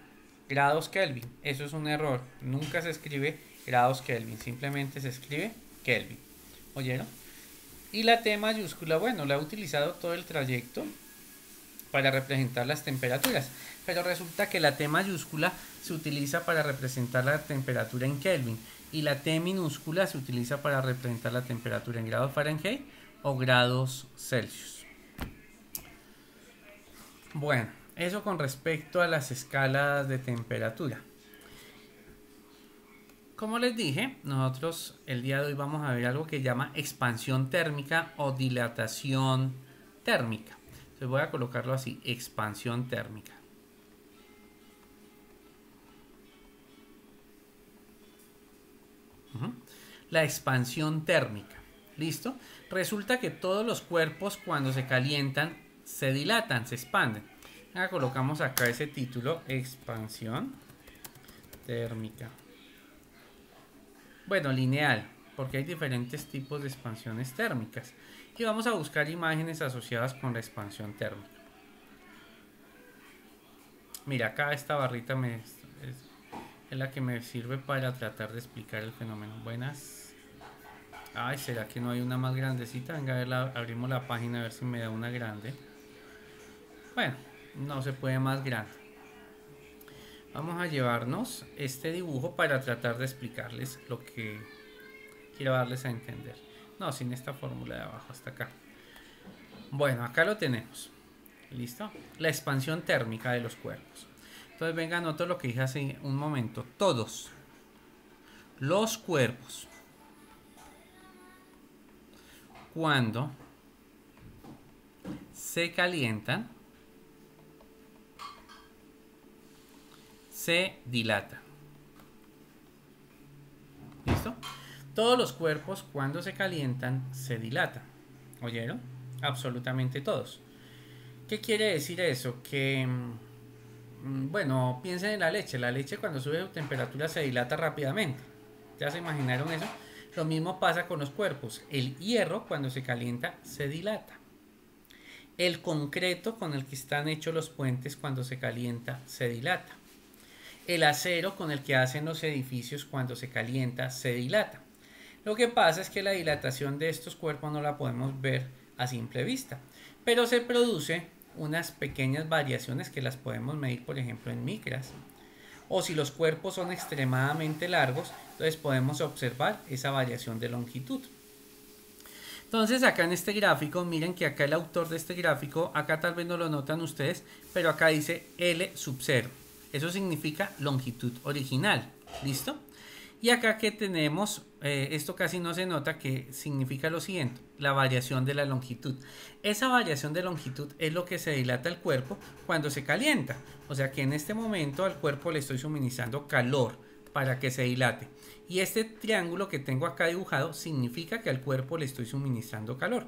Speaker 1: grados Kelvin, eso es un error, nunca se escribe grados Kelvin, simplemente se escribe Kelvin. ¿Oyeron? Y la T mayúscula, bueno, la he utilizado todo el trayecto para representar las temperaturas, pero resulta que la T mayúscula se utiliza para representar la temperatura en Kelvin y la T minúscula se utiliza para representar la temperatura en grados Fahrenheit o grados Celsius. Bueno, eso con respecto a las escalas de temperatura. Como les dije, nosotros el día de hoy vamos a ver algo que se llama expansión térmica o dilatación térmica. Entonces voy a colocarlo así, expansión térmica. La expansión térmica. ¿Listo? Resulta que todos los cuerpos cuando se calientan se dilatan, se expanden. Ahora colocamos acá ese título, expansión térmica. Bueno, lineal, porque hay diferentes tipos de expansiones térmicas. Y vamos a buscar imágenes asociadas con la expansión térmica. Mira, acá esta barrita es la que me sirve para tratar de explicar el fenómeno. Buenas. Ay, ¿será que no hay una más grandecita? Venga, a ver, abrimos la página a ver si me da una grande. Bueno, no se puede más grande. Vamos a llevarnos este dibujo para tratar de explicarles lo que quiero darles a entender. No, sin esta fórmula de abajo hasta acá. Bueno, acá lo tenemos. ¿Listo? La expansión térmica de los cuerpos. Entonces, venga, noto lo que dije hace un momento. Todos los cuerpos, cuando se calientan, se dilata. ¿Listo? Todos los cuerpos cuando se calientan se dilatan. ¿Oyeron? Absolutamente todos. ¿Qué quiere decir eso? Que, bueno, piensen en la leche. La leche cuando sube su temperatura se dilata rápidamente. ¿Ya se imaginaron eso? Lo mismo pasa con los cuerpos. El hierro cuando se calienta se dilata. El concreto con el que están hechos los puentes cuando se calienta se dilata. El acero con el que hacen los edificios cuando se calienta se dilata. Lo que pasa es que la dilatación de estos cuerpos no la podemos ver a simple vista, pero se produce unas pequeñas variaciones que las podemos medir, por ejemplo, en micras. O si los cuerpos son extremadamente largos, entonces podemos observar esa variación de longitud. Entonces acá en este gráfico, miren que acá el autor de este gráfico, acá tal vez no lo notan ustedes, pero acá dice L sub 0. Eso significa longitud original. ¿Listo? Y acá que tenemos, esto casi no se nota, que significa lo siguiente, la variación de la longitud. Esa variación de longitud es lo que se dilata el cuerpo cuando se calienta. O sea que en este momento al cuerpo le estoy suministrando calor para que se dilate. Y este triángulo que tengo acá dibujado significa que al cuerpo le estoy suministrando calor.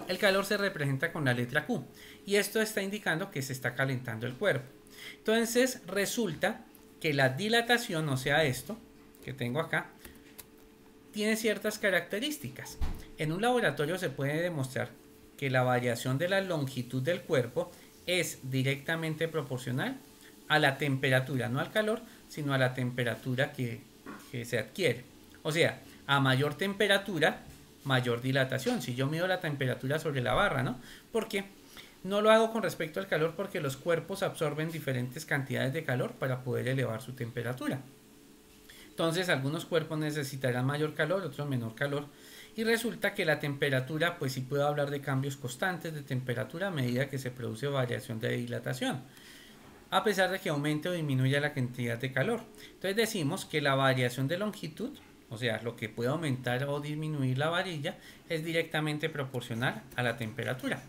Speaker 1: El calor se representa con la letra Q. Y esto está indicando que se está calentando el cuerpo. Entonces resulta que la dilatación, o sea esto que tengo acá, tiene ciertas características. En un laboratorio se puede demostrar que la variación de la longitud del cuerpo es directamente proporcional a la temperatura, no al calor, sino a la temperatura que se adquiere. O sea, a mayor temperatura, mayor dilatación. Si yo mido la temperatura sobre la barra, ¿no? Porque no lo hago con respecto al calor, porque los cuerpos absorben diferentes cantidades de calor para poder elevar su temperatura. Entonces, algunos cuerpos necesitarán mayor calor, otros menor calor. Y resulta que la temperatura, pues sí puedo hablar de cambios constantes de temperatura a medida que se produce variación de dilatación, a pesar de que aumente o disminuya la cantidad de calor. Entonces decimos que la variación de longitud o sea, lo que puede aumentar o disminuir la varilla, es directamente proporcional a la temperatura.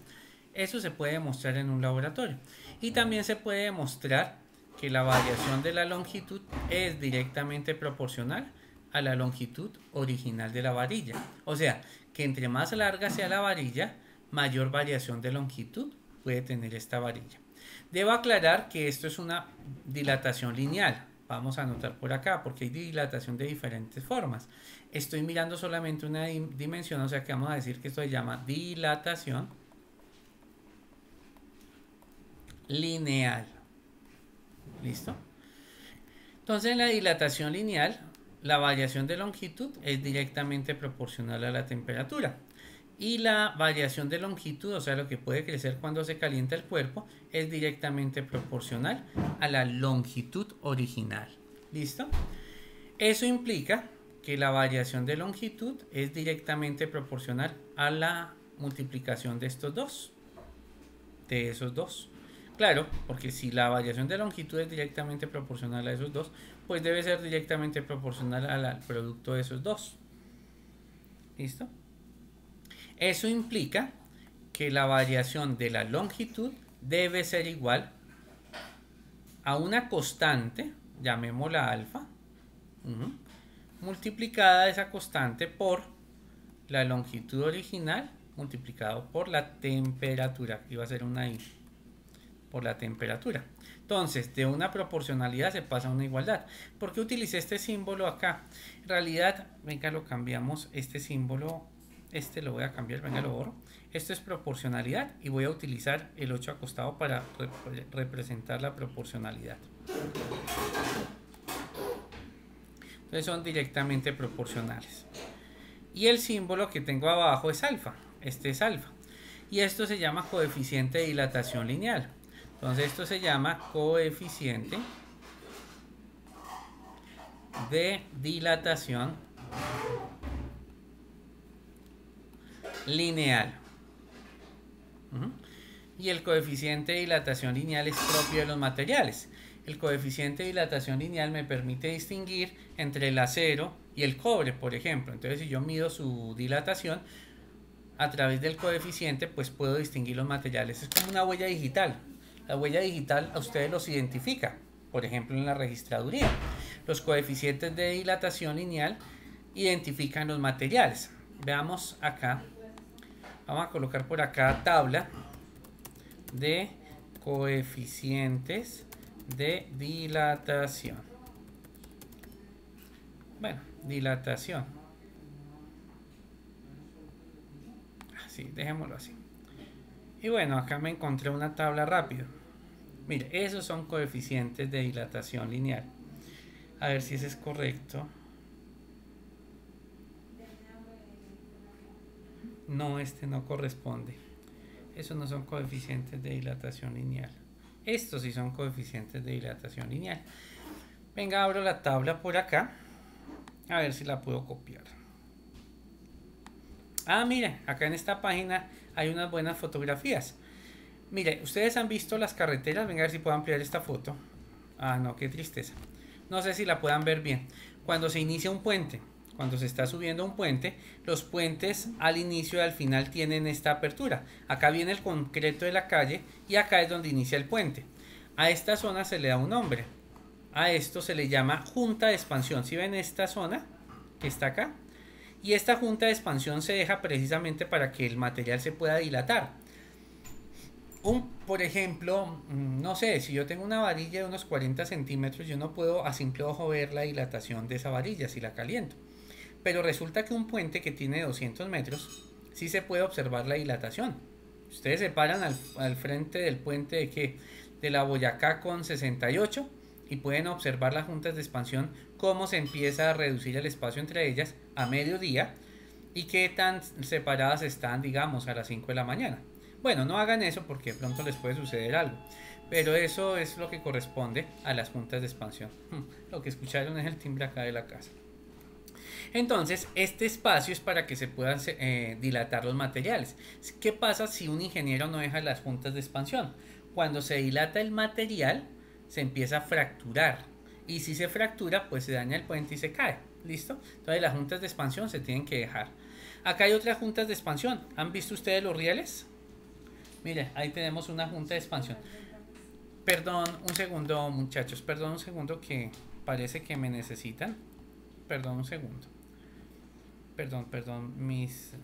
Speaker 1: Eso se puede demostrar en un laboratorio. Y también se puede demostrar que la variación de la longitud es directamente proporcional a la longitud original de la varilla. O sea, que entre más larga sea la varilla, mayor variación de longitud puede tener esta varilla. Debo aclarar que esto es una dilatación lineal. Vamos a anotar por acá porque hay dilatación de diferentes formas. Estoy mirando solamente una dimensión, o sea que vamos a decir que esto se llama dilatación lineal. ¿Listo? Entonces en la dilatación lineal, la variación de longitud es directamente proporcional a la temperatura. Y la variación de longitud, o sea, lo que puede crecer cuando se calienta el cuerpo, es directamente proporcional a la longitud original. ¿Listo? Eso implica que la variación de longitud es directamente proporcional a la multiplicación de estos dos. De esos dos. Claro, porque si la variación de longitud es directamente proporcional a esos dos, pues debe ser directamente proporcional al producto de esos dos. ¿Listo? Eso implica que la variación de la longitud debe ser igual a una constante, llamémosla alfa, multiplicada esa constante por la longitud original multiplicado por la temperatura. Aquí va a ser una I, por la temperatura. Entonces, de una proporcionalidad se pasa a una igualdad. ¿Por qué utilicé este símbolo acá? En realidad, venga, lo cambiamos, este símbolo. Este lo voy a cambiar, venga, lo borro. Esto es proporcionalidad y voy a utilizar el 8 acostado para representar la proporcionalidad. Entonces son directamente proporcionales. Y el símbolo que tengo abajo es alfa. Este es alfa. Y esto se llama coeficiente de dilatación lineal. Entonces esto se llama coeficiente de dilatación lineal. Y el coeficiente de dilatación lineal es propio de los materiales. El coeficiente de dilatación lineal me permite distinguir entre el acero y el cobre, por ejemplo. Entonces, si yo mido su dilatación a través del coeficiente, pues puedo distinguir los materiales. Es como una huella digital. La huella digital a ustedes los identifica, por ejemplo, en la registraduría. Los coeficientes de dilatación lineal identifican los materiales. Veamos acá. Vamos a colocar por acá tabla de coeficientes de dilatación. Bueno, dilatación. Así, dejémoslo así. Y bueno, acá me encontré una tabla rápido. Mire, esos son coeficientes de dilatación lineal. A ver si ese es correcto. No, este no corresponde. Esos no son coeficientes de dilatación lineal. Estos sí son coeficientes de dilatación lineal. Venga, abro la tabla por acá. A ver si la puedo copiar. Ah, mire, acá en esta página hay unas buenas fotografías. Mire, ustedes han visto las carreteras. Venga, a ver si puedo ampliar esta foto. Ah, no, qué tristeza. No sé si la puedan ver bien. Cuando se inicia un puente, cuando se está subiendo un puente, los puentes al inicio y al final tienen esta apertura. Acá viene el concreto de la calle y acá es donde inicia el puente. A esta zona se le da un nombre. A esto se le llama junta de expansión. ¿Sí ven esta zona que está acá? Y esta junta de expansión se deja precisamente para que el material se pueda dilatar. Por ejemplo, no sé, si yo tengo una varilla de unos 40 centímetros, yo no puedo a simple ojo ver la dilatación de esa varilla si la caliento. Pero resulta que un puente que tiene 200 metros, sí se puede observar la dilatación. Ustedes se paran al frente del puente de la Boyacá con 68 y pueden observar las juntas de expansión, cómo se empieza a reducir el espacio entre ellas a mediodía y qué tan separadas están, digamos, a las 5 de la mañana. Bueno, no hagan eso porque de pronto les puede suceder algo, pero eso es lo que corresponde a las juntas de expansión. Lo que escucharon es el timbre acá de la casa. Entonces, este espacio es para que se puedan dilatar los materiales. ¿Qué pasa si un ingeniero no deja las juntas de expansión? Cuando se dilata el material, se empieza a fracturar. Y si se fractura, pues se daña el puente y se cae. ¿Listo? Entonces las juntas de expansión se tienen que dejar. Acá hay otras juntas de expansión. ¿Han visto ustedes los rieles? Mire, ahí tenemos una junta de expansión. Perdón, un segundo, muchachos. Perdón un segundo que parece que me necesitan. Perdón un segundo. Perdón, mis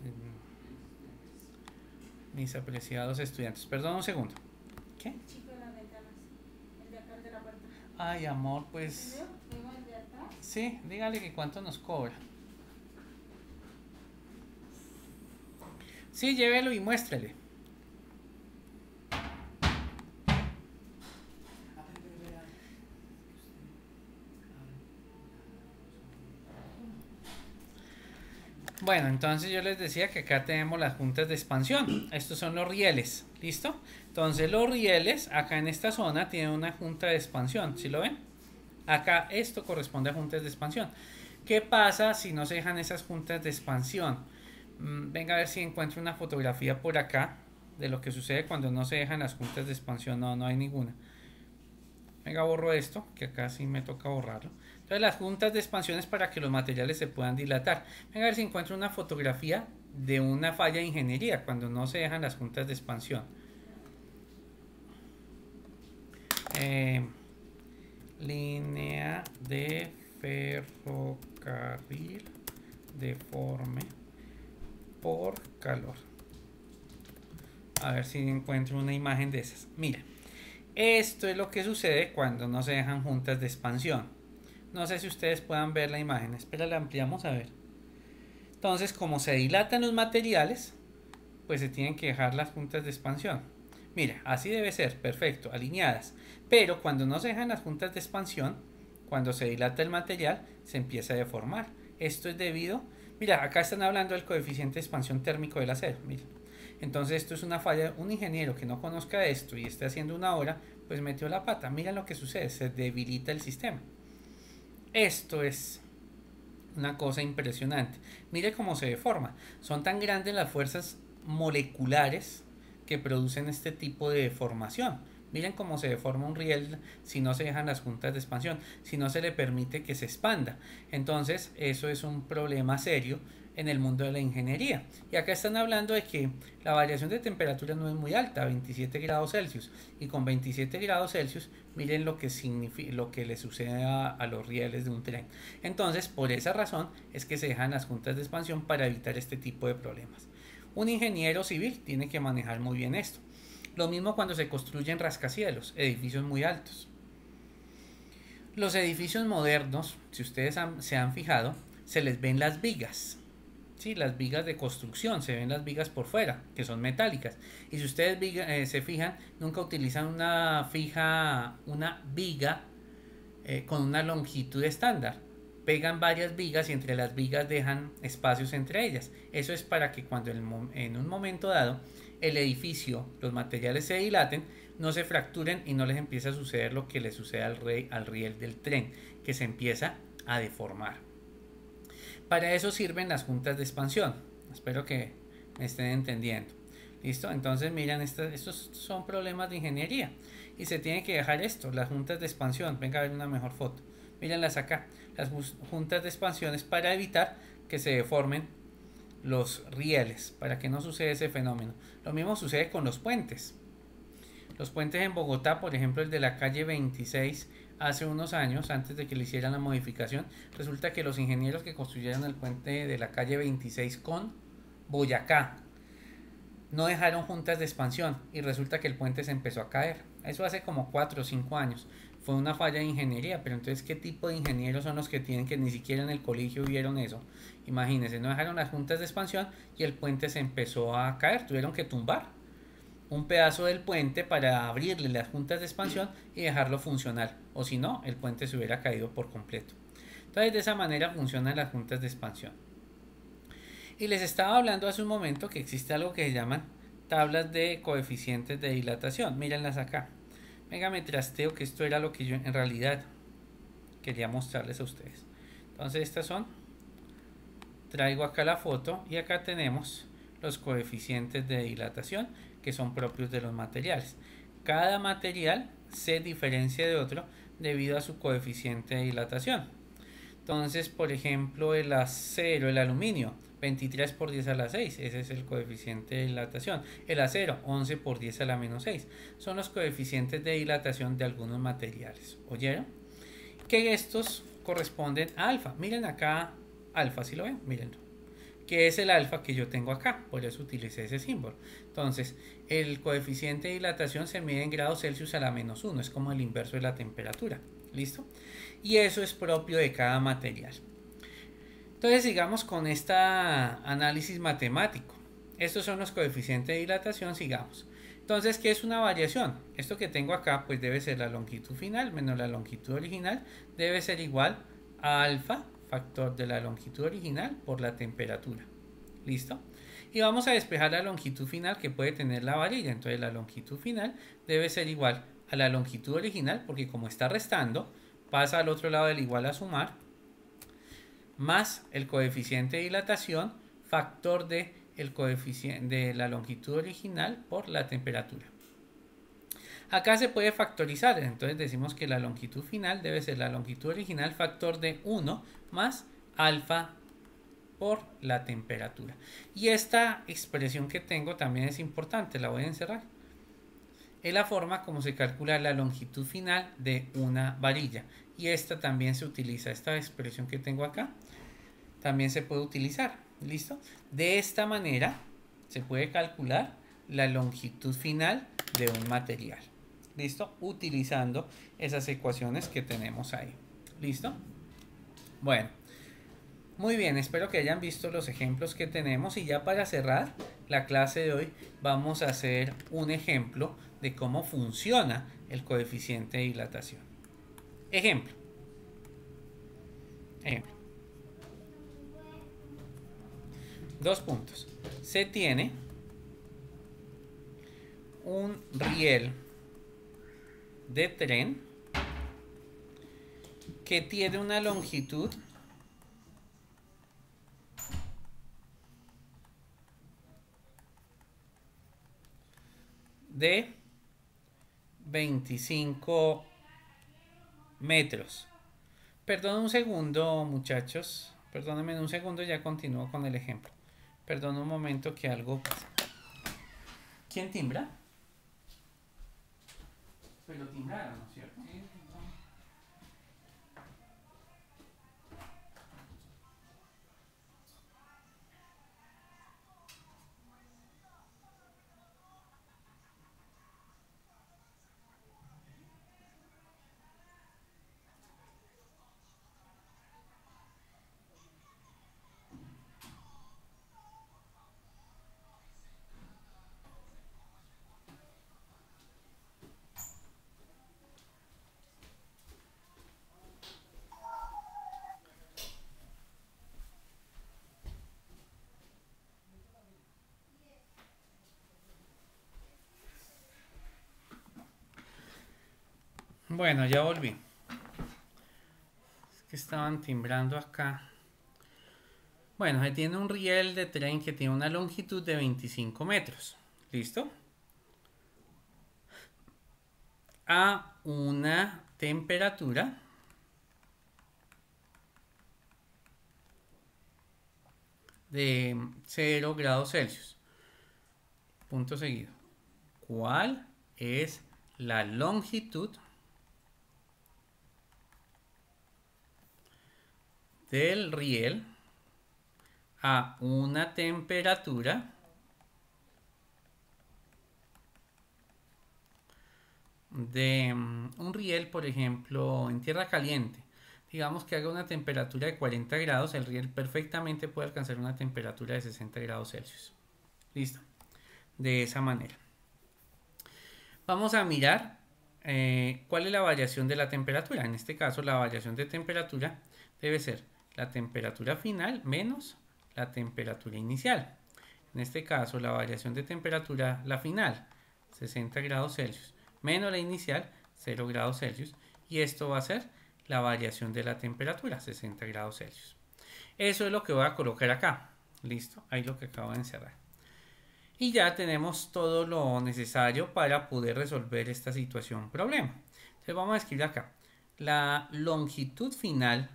Speaker 1: apreciados estudiantes. Perdón un segundo. ¿Qué?
Speaker 2: El chico de las ventanas, el de acá de la puerta.
Speaker 1: Ay, amor, pues...
Speaker 2: ¿Vemos el de atrás?
Speaker 1: Sí, dígale que cuánto nos cobra. Sí, llévelo y muéstrele. Bueno, entonces yo les decía que acá tenemos las juntas de expansión. Estos son los rieles, ¿listo? Entonces los rieles acá en esta zona tienen una junta de expansión, ¿sí lo ven? Acá esto corresponde a juntas de expansión. ¿Qué pasa si no se dejan esas juntas de expansión? Venga a ver si encuentro una fotografía por acá de lo que sucede cuando no se dejan las juntas de expansión. No, no hay ninguna. Venga, borro esto, que acá sí me toca borrarlo. Entonces las juntas de expansión es para que los materiales se puedan dilatar. Venga a ver si encuentro una fotografía de una falla de ingeniería cuando no se dejan las juntas de expansión. Línea de ferrocarril deforme por calor. A ver si encuentro una imagen de esas. Mira, esto es lo que sucede cuando no se dejan juntas de expansión. No sé si ustedes puedan ver la imagen. Espera, la ampliamos a ver. Entonces, como se dilatan los materiales, pues se tienen que dejar las juntas de expansión. Mira, así debe ser, perfecto, alineadas. Pero cuando no se dejan las juntas de expansión, cuando se dilata el material, se empieza a deformar. Esto es debido, mira, acá están hablando del coeficiente de expansión térmico del acero, mira. Entonces esto es una falla, un ingeniero que no conozca esto y esté haciendo una obra, pues metió la pata. Mira lo que sucede, se debilita el sistema. Esto es una cosa impresionante. Mire cómo se deforma. Son tan grandes las fuerzas moleculares que producen este tipo de deformación. Miren cómo se deforma un riel si no se dejan las juntas de expansión, si no se le permite que se expanda. Entonces, eso es un problema serio en el mundo de la ingeniería. Y acá están hablando de que la variación de temperatura no es muy alta, 27 grados Celsius. Y con 27 grados Celsius, miren lo que significa, lo que le sucede a los rieles de un tren. Entonces, por esa razón es que se dejan las juntas de expansión para evitar este tipo de problemas. Un ingeniero civil tiene que manejar muy bien esto. Lo mismo cuando se construyen rascacielos, edificios muy altos. Los edificios modernos, si ustedes se han fijado, se les ven las vigas. Sí, las vigas de construcción, se ven las vigas por fuera, que son metálicas. Y si ustedes se fijan, nunca utilizan una viga con una longitud estándar. Pegan varias vigas y entre las vigas dejan espacios entre ellas. Eso es para que cuando en un momento dado el edificio, los materiales se dilaten, no se fracturen y no les empiece a suceder lo que le sucede al riel del tren, que se empieza a deformar. Para eso sirven las juntas de expansión. Espero que me estén entendiendo. ¿Listo? Entonces miren, estos son problemas de ingeniería y se tiene que dejar esto, las juntas de expansión. Venga a ver una mejor foto. Mírenlas acá, las juntas de expansión es para evitar que se deformen los rieles, para que no suceda ese fenómeno. Lo mismo sucede con los puentes. Los puentes en Bogotá, por ejemplo el de la calle 26, hace unos años, antes de que le hicieran la modificación, resulta que los ingenieros que construyeron el puente de la calle 26 con Boyacá no dejaron juntas de expansión y resulta que el puente se empezó a caer. Eso hace como 4 o 5 años. Fue una falla de ingeniería, pero entonces ¿qué tipo de ingenieros son los que tienen que ni siquiera en el colegio vieron eso? Imagínense, no dejaron las juntas de expansión y el puente se empezó a caer, tuvieron que tumbar un pedazo del puente para abrirle las juntas de expansión y dejarlo funcional, o si no, el puente se hubiera caído por completo. Entonces de esa manera funcionan las juntas de expansión. Y les estaba hablando hace un momento que existe algo que se llaman tablas de coeficientes de dilatación. Mírenlas acá. Venga, me trasteo que esto era lo que yo en realidad quería mostrarles a ustedes. Entonces estas son, traigo acá la foto y acá tenemos los coeficientes de dilatación que son propios de los materiales. Cada material se diferencia de otro debido a su coeficiente de dilatación. Entonces, por ejemplo, el acero, el aluminio, 23 por 10 a la 6, ese es el coeficiente de dilatación. El acero, 11 por 10 a la menos 6, son los coeficientes de dilatación de algunos materiales. ¿Oyeron? Que estos corresponden a alfa. Miren acá, alfa, ¿sí lo ven? Miren, que es el alfa que yo tengo acá, por eso utilicé ese símbolo. Entonces, el coeficiente de dilatación se mide en grados Celsius a la menos 1, es como el inverso de la temperatura. ¿Listo? Y eso es propio de cada material. Entonces sigamos con este análisis matemático. Estos son los coeficientes de dilatación, sigamos. Entonces, ¿qué es una variación? Esto que tengo acá, pues debe ser la longitud final menos la longitud original, debe ser igual a alfa, factor de la longitud original, por la temperatura. ¿Listo? Y vamos a despejar la longitud final que puede tener la varilla. Entonces, la longitud final debe ser igual a la longitud original, porque como está restando, pasa al otro lado del igual a sumar, más el coeficiente de dilatación, factor de el coeficiente de la longitud original por la temperatura. Acá se puede factorizar, entonces decimos que la longitud final debe ser la longitud original factor de 1 más alfa por la temperatura. Y esta expresión que tengo también es importante, la voy a encerrar. Es la forma como se calcula la longitud final de una varilla. Y esta también se utiliza, esta expresión que tengo acá, también se puede utilizar. ¿Listo? De esta manera se puede calcular la longitud final de un material. ¿Listo? Utilizando esas ecuaciones que tenemos ahí. ¿Listo? Bueno, muy bien, espero que hayan visto los ejemplos que tenemos y ya para cerrar la clase de hoy vamos a hacer un ejemplo de cómo funciona el coeficiente de dilatación. Ejemplo. Dos puntos. Se tiene un riel de tren que tiene una longitud de 25 metros. Perdón un segundo, muchachos. Perdónenme un segundo, ya continúo con el ejemplo. Perdón un momento que algo pasa. ¿Quién timbra? Pero timbraron, ¿no es cierto? Sí. Bueno, ya volví. Es que estaban timbrando acá. Bueno, se tiene un riel de tren que tiene una longitud de 25 metros. ¿Listo? A una temperatura de 0 grados Celsius. Punto seguido. ¿Cuál es la longitud del riel a una temperatura de un riel, por ejemplo, en tierra caliente? Digamos que haga una temperatura de 40 grados, el riel perfectamente puede alcanzar una temperatura de 60 grados Celsius. ¿Listo? De esa manera. Vamos a mirar cuál es la variación de la temperatura. En este caso, la variación de temperatura debe ser la temperatura final menos la temperatura inicial. En este caso, la variación de temperatura, la final, 60 grados Celsius, menos la inicial, 0 grados Celsius. Y esto va a ser la variación de la temperatura, 60 grados Celsius. Eso es lo que voy a colocar acá. ¿Listo? Ahí lo que acabo de encerrar. Y ya tenemos todo lo necesario para poder resolver esta situación problema. Entonces vamos a escribir acá. La longitud final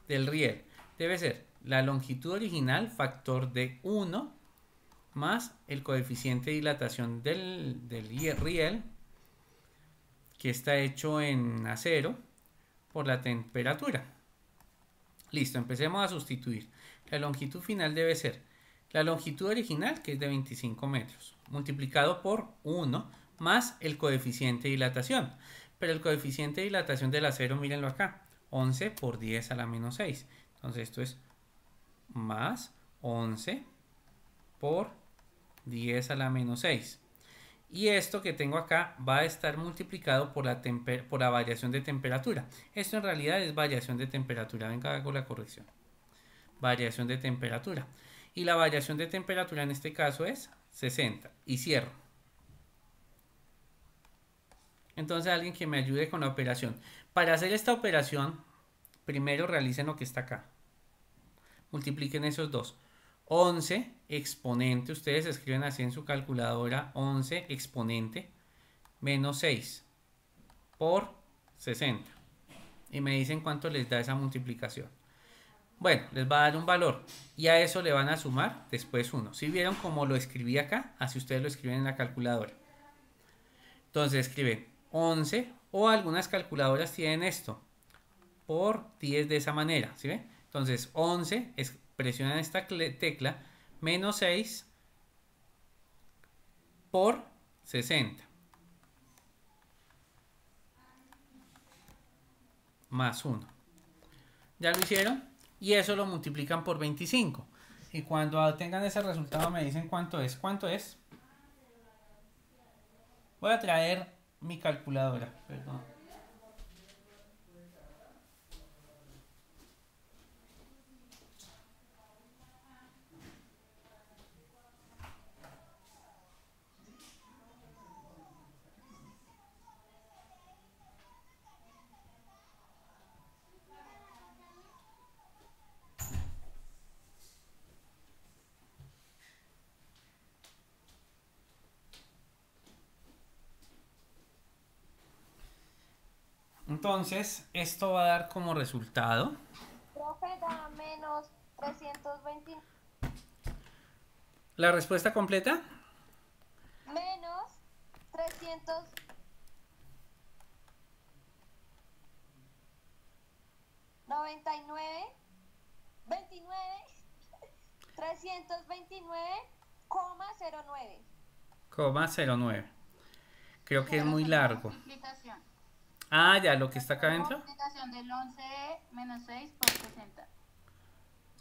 Speaker 1: del riel debe ser la longitud original factor de 1 más el coeficiente de dilatación del riel, que está hecho en acero, por la temperatura. Listo, empecemos a sustituir. La longitud final debe ser la longitud original, que es de 25 metros, multiplicado por 1 más el coeficiente de dilatación. Pero el coeficiente de dilatación del acero, mírenlo acá, 11 por 10 a la menos 6. Entonces esto es más 11 por 10 a la menos 6. Y esto que tengo acá va a estar multiplicado por la variación de temperatura. Esto en realidad es variación de temperatura. Venga, hago la corrección. Variación de temperatura. Y la variación de temperatura en este caso es 60. Y cierro. Entonces alguien que me ayude con la operación. Para hacer esta operación, primero realicen lo que está acá. Multipliquen esos dos. 11 exponente, ustedes escriben así en su calculadora, 11 exponente menos 6 por 60. Y me dicen cuánto les da esa multiplicación. Bueno, les va a dar un valor y a eso le van a sumar después 1. Si vieron como lo escribí acá, así ustedes lo escriben en la calculadora. Entonces escriben 11, o algunas calculadoras tienen esto, por 10 de esa manera, ¿sí ven? Entonces 11, presionan esta tecla, menos 6 por 60. Más 1. ¿Ya lo hicieron? Y eso lo multiplican por 25. Y cuando tengan ese resultado me dicen cuánto es. ¿Cuánto es? Voy a traer mi calculadora. Perdón. Entonces, esto va a dar como resultado.
Speaker 3: Profe, da menos 320.
Speaker 1: ¿La respuesta completa?
Speaker 3: Menos 399, 29, 329,09.
Speaker 1: 0,09. Creo que es muy largo.
Speaker 4: Multiplicación.
Speaker 1: Ah, ya, lo que está acá adentro.
Speaker 4: Multiplicación del 11 menos 6 por 60.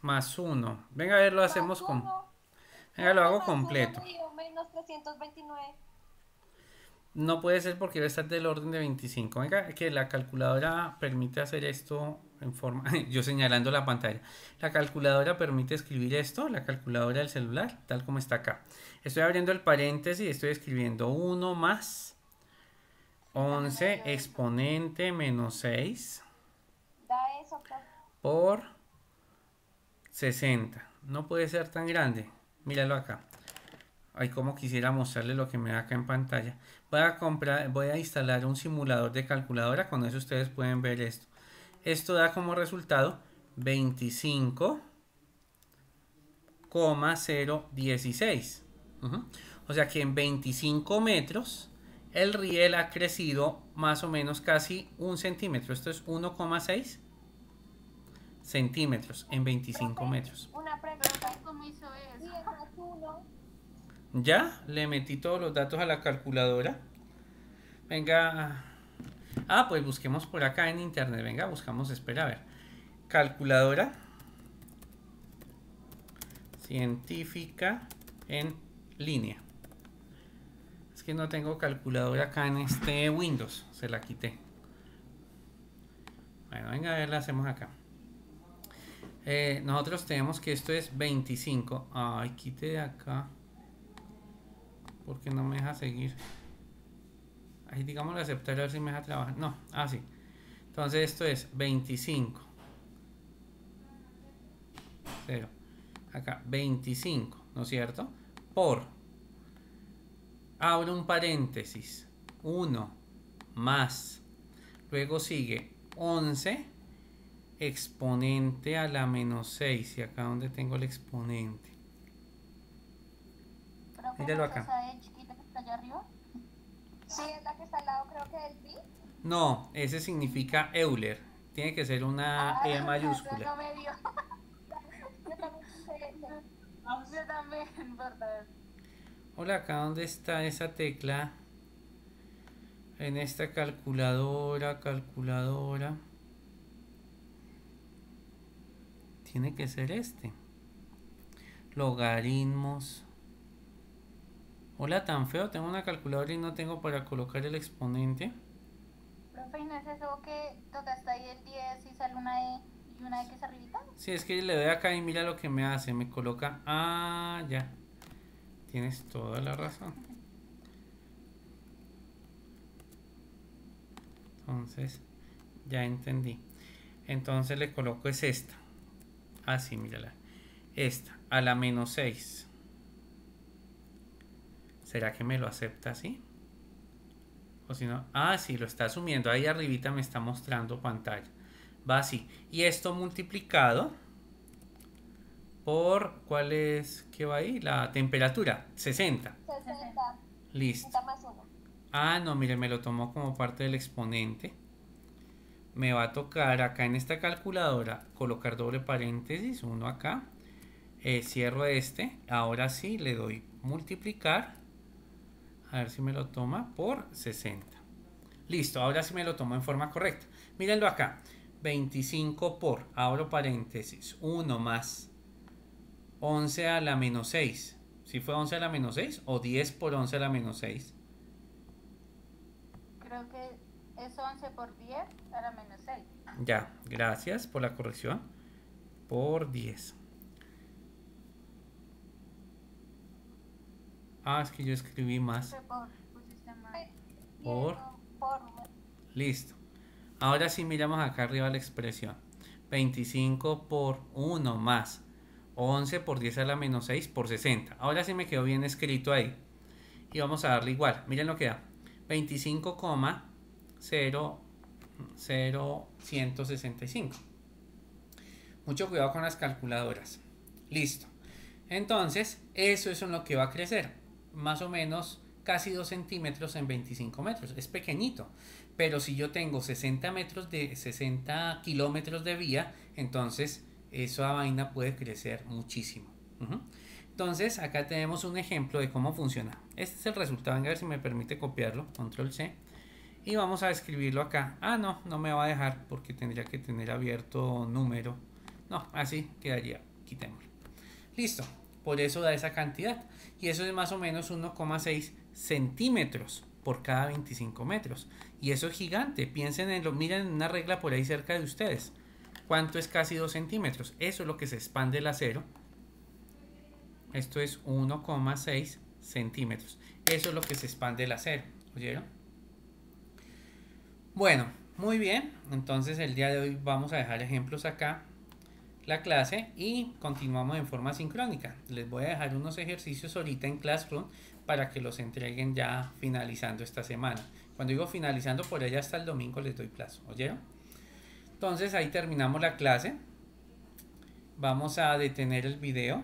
Speaker 1: Más 1. Venga, a ver, lo hacemos con... Venga, lo hago completo.
Speaker 3: Menos 329.
Speaker 1: No puede ser porque debe estar del orden de 25. Venga, que la calculadora permite hacer esto en forma... Yo señalando la pantalla. La calculadora permite escribir esto, la calculadora del celular, tal como está acá. Estoy abriendo el paréntesis y estoy escribiendo 1 más 11 exponente menos 6
Speaker 3: Da eso, profe.
Speaker 1: por 60. No puede ser tan grande. Míralo acá. Ay, como quisiera mostrarle lo que me da acá en pantalla. Voy a instalar un simulador de calculadora. Con eso ustedes pueden ver esto. Esto da como resultado 25,016. O sea que en 25 metros el riel ha crecido más o menos casi 1 centímetro. Esto es 1,6 centímetros en 25 metros.
Speaker 3: Una pregunta.
Speaker 4: ¿Cómo hizo eso?
Speaker 3: 10 más 1.
Speaker 1: Ya le metí todos los datos a la calculadora. Venga. Ah, pues busquemos por acá en internet. Venga, buscamos, espera, a ver. Calculadora científica en línea. Es que no tengo calculadora acá en este Windows. Se la quité. Bueno, venga, a ver, la hacemos acá. Nosotros tenemos que esto es 25. Ay, quite de acá. Porque no me deja seguir. Ahí digámoslo aceptar a ver si me deja trabajar. No, sí. Entonces esto es 25. 0. Acá 25, ¿no es cierto? Por. Abro un paréntesis. 1 más. Luego sigue 11 exponente a la menos 6. Y acá donde tengo el exponente.
Speaker 4: Creo que
Speaker 1: Míralo
Speaker 4: no es
Speaker 1: acá.
Speaker 4: esa E chiquita que está allá arriba.
Speaker 3: Sí, es la que está al lado, creo que del pi.
Speaker 1: No, ese significa Euler. Tiene que ser una E
Speaker 4: Eso
Speaker 1: mayúscula.
Speaker 4: no me dio.
Speaker 3: Yo también puse ese.
Speaker 4: Yo también, ¿verdad?
Speaker 1: Hola, acá donde está esa tecla. En esta calculadora. Tiene que ser este. Logaritmos. Hola, tan feo. Tengo una calculadora y no tengo para colocar el exponente.
Speaker 4: Profe, ¿y no es eso que tocaste ahí el 10 y sale una E y una X arribita?
Speaker 1: Sí, es que le doy acá y mira lo que me hace. Me coloca. Ah, ya. Tienes toda la razón. Entonces, ya entendí. Entonces le coloco es esta. Así, mírala. Esta, a la menos 6. ¿Será que me lo acepta así? O si no, ah, sí, lo está asumiendo. Ahí arribita me está mostrando pantalla. Va así. Y esto multiplicado por, ¿cuál es? ¿Qué va ahí? La temperatura, 60.
Speaker 3: 60.
Speaker 1: Listo.
Speaker 3: 60 más 1.
Speaker 1: Ah, no, mire, me lo tomó como parte del exponente. Me va a tocar acá en esta calculadora colocar doble paréntesis, uno acá. Cierro este. Ahora sí le doy multiplicar. A ver si me lo toma por 60. Listo, ahora sí me lo tomo en forma correcta. Mírenlo acá. 25 por, abro paréntesis, 1 más 11 a la menos 6. ¿Sí fue 11 a la menos 6 o 10 por 11 a la menos 6?
Speaker 4: Creo que es 11 por 10 a la menos 6.
Speaker 1: Ya, gracias por la corrección. Por 10. Ah, es que yo escribí más.
Speaker 4: Pusiste mal.
Speaker 1: Por.
Speaker 3: Por.
Speaker 1: Listo. Ahora sí miramos acá arriba la expresión. 25 por 1 más 11 por 10 a la menos 6 por 60. Ahora sí me quedó bien escrito ahí. Y vamos a darle igual. Miren lo que da. 25,00165. Mucho cuidado con las calculadoras. Listo. Entonces, eso es en lo que va a crecer. Más o menos casi 2 centímetros en 25 metros. Es pequeñito. Pero si yo tengo 60 kilómetros de vía, entonces esa vaina puede crecer muchísimo. Entonces, acá tenemos un ejemplo de cómo funciona. Este es el resultado. Venga a ver si me permite copiarlo. Control C. Y vamos a escribirlo acá. Ah, no, no me va a dejar porque tendría que tener abierto número. No, así quedaría. Quitémoslo. Listo. Por eso da esa cantidad. Y eso es más o menos 1,6 centímetros por cada 25 metros. Y eso es gigante. Piensen en lo, miren en una regla por ahí cerca de ustedes. ¿Cuánto es casi 2 centímetros? Eso es lo que se expande el acero. Esto es 1,6 centímetros. Eso es lo que se expande el acero. ¿Oyeron? Bueno, muy bien. Entonces el día de hoy vamos a dejar ejemplos acá. La clase y continuamos en forma sincrónica. Les voy a dejar unos ejercicios ahorita en Classroom para que los entreguen ya finalizando esta semana. Cuando digo finalizando, por allá hasta el domingo les doy plazo. ¿Oyeron? Entonces ahí terminamos la clase. Vamos a detener el video.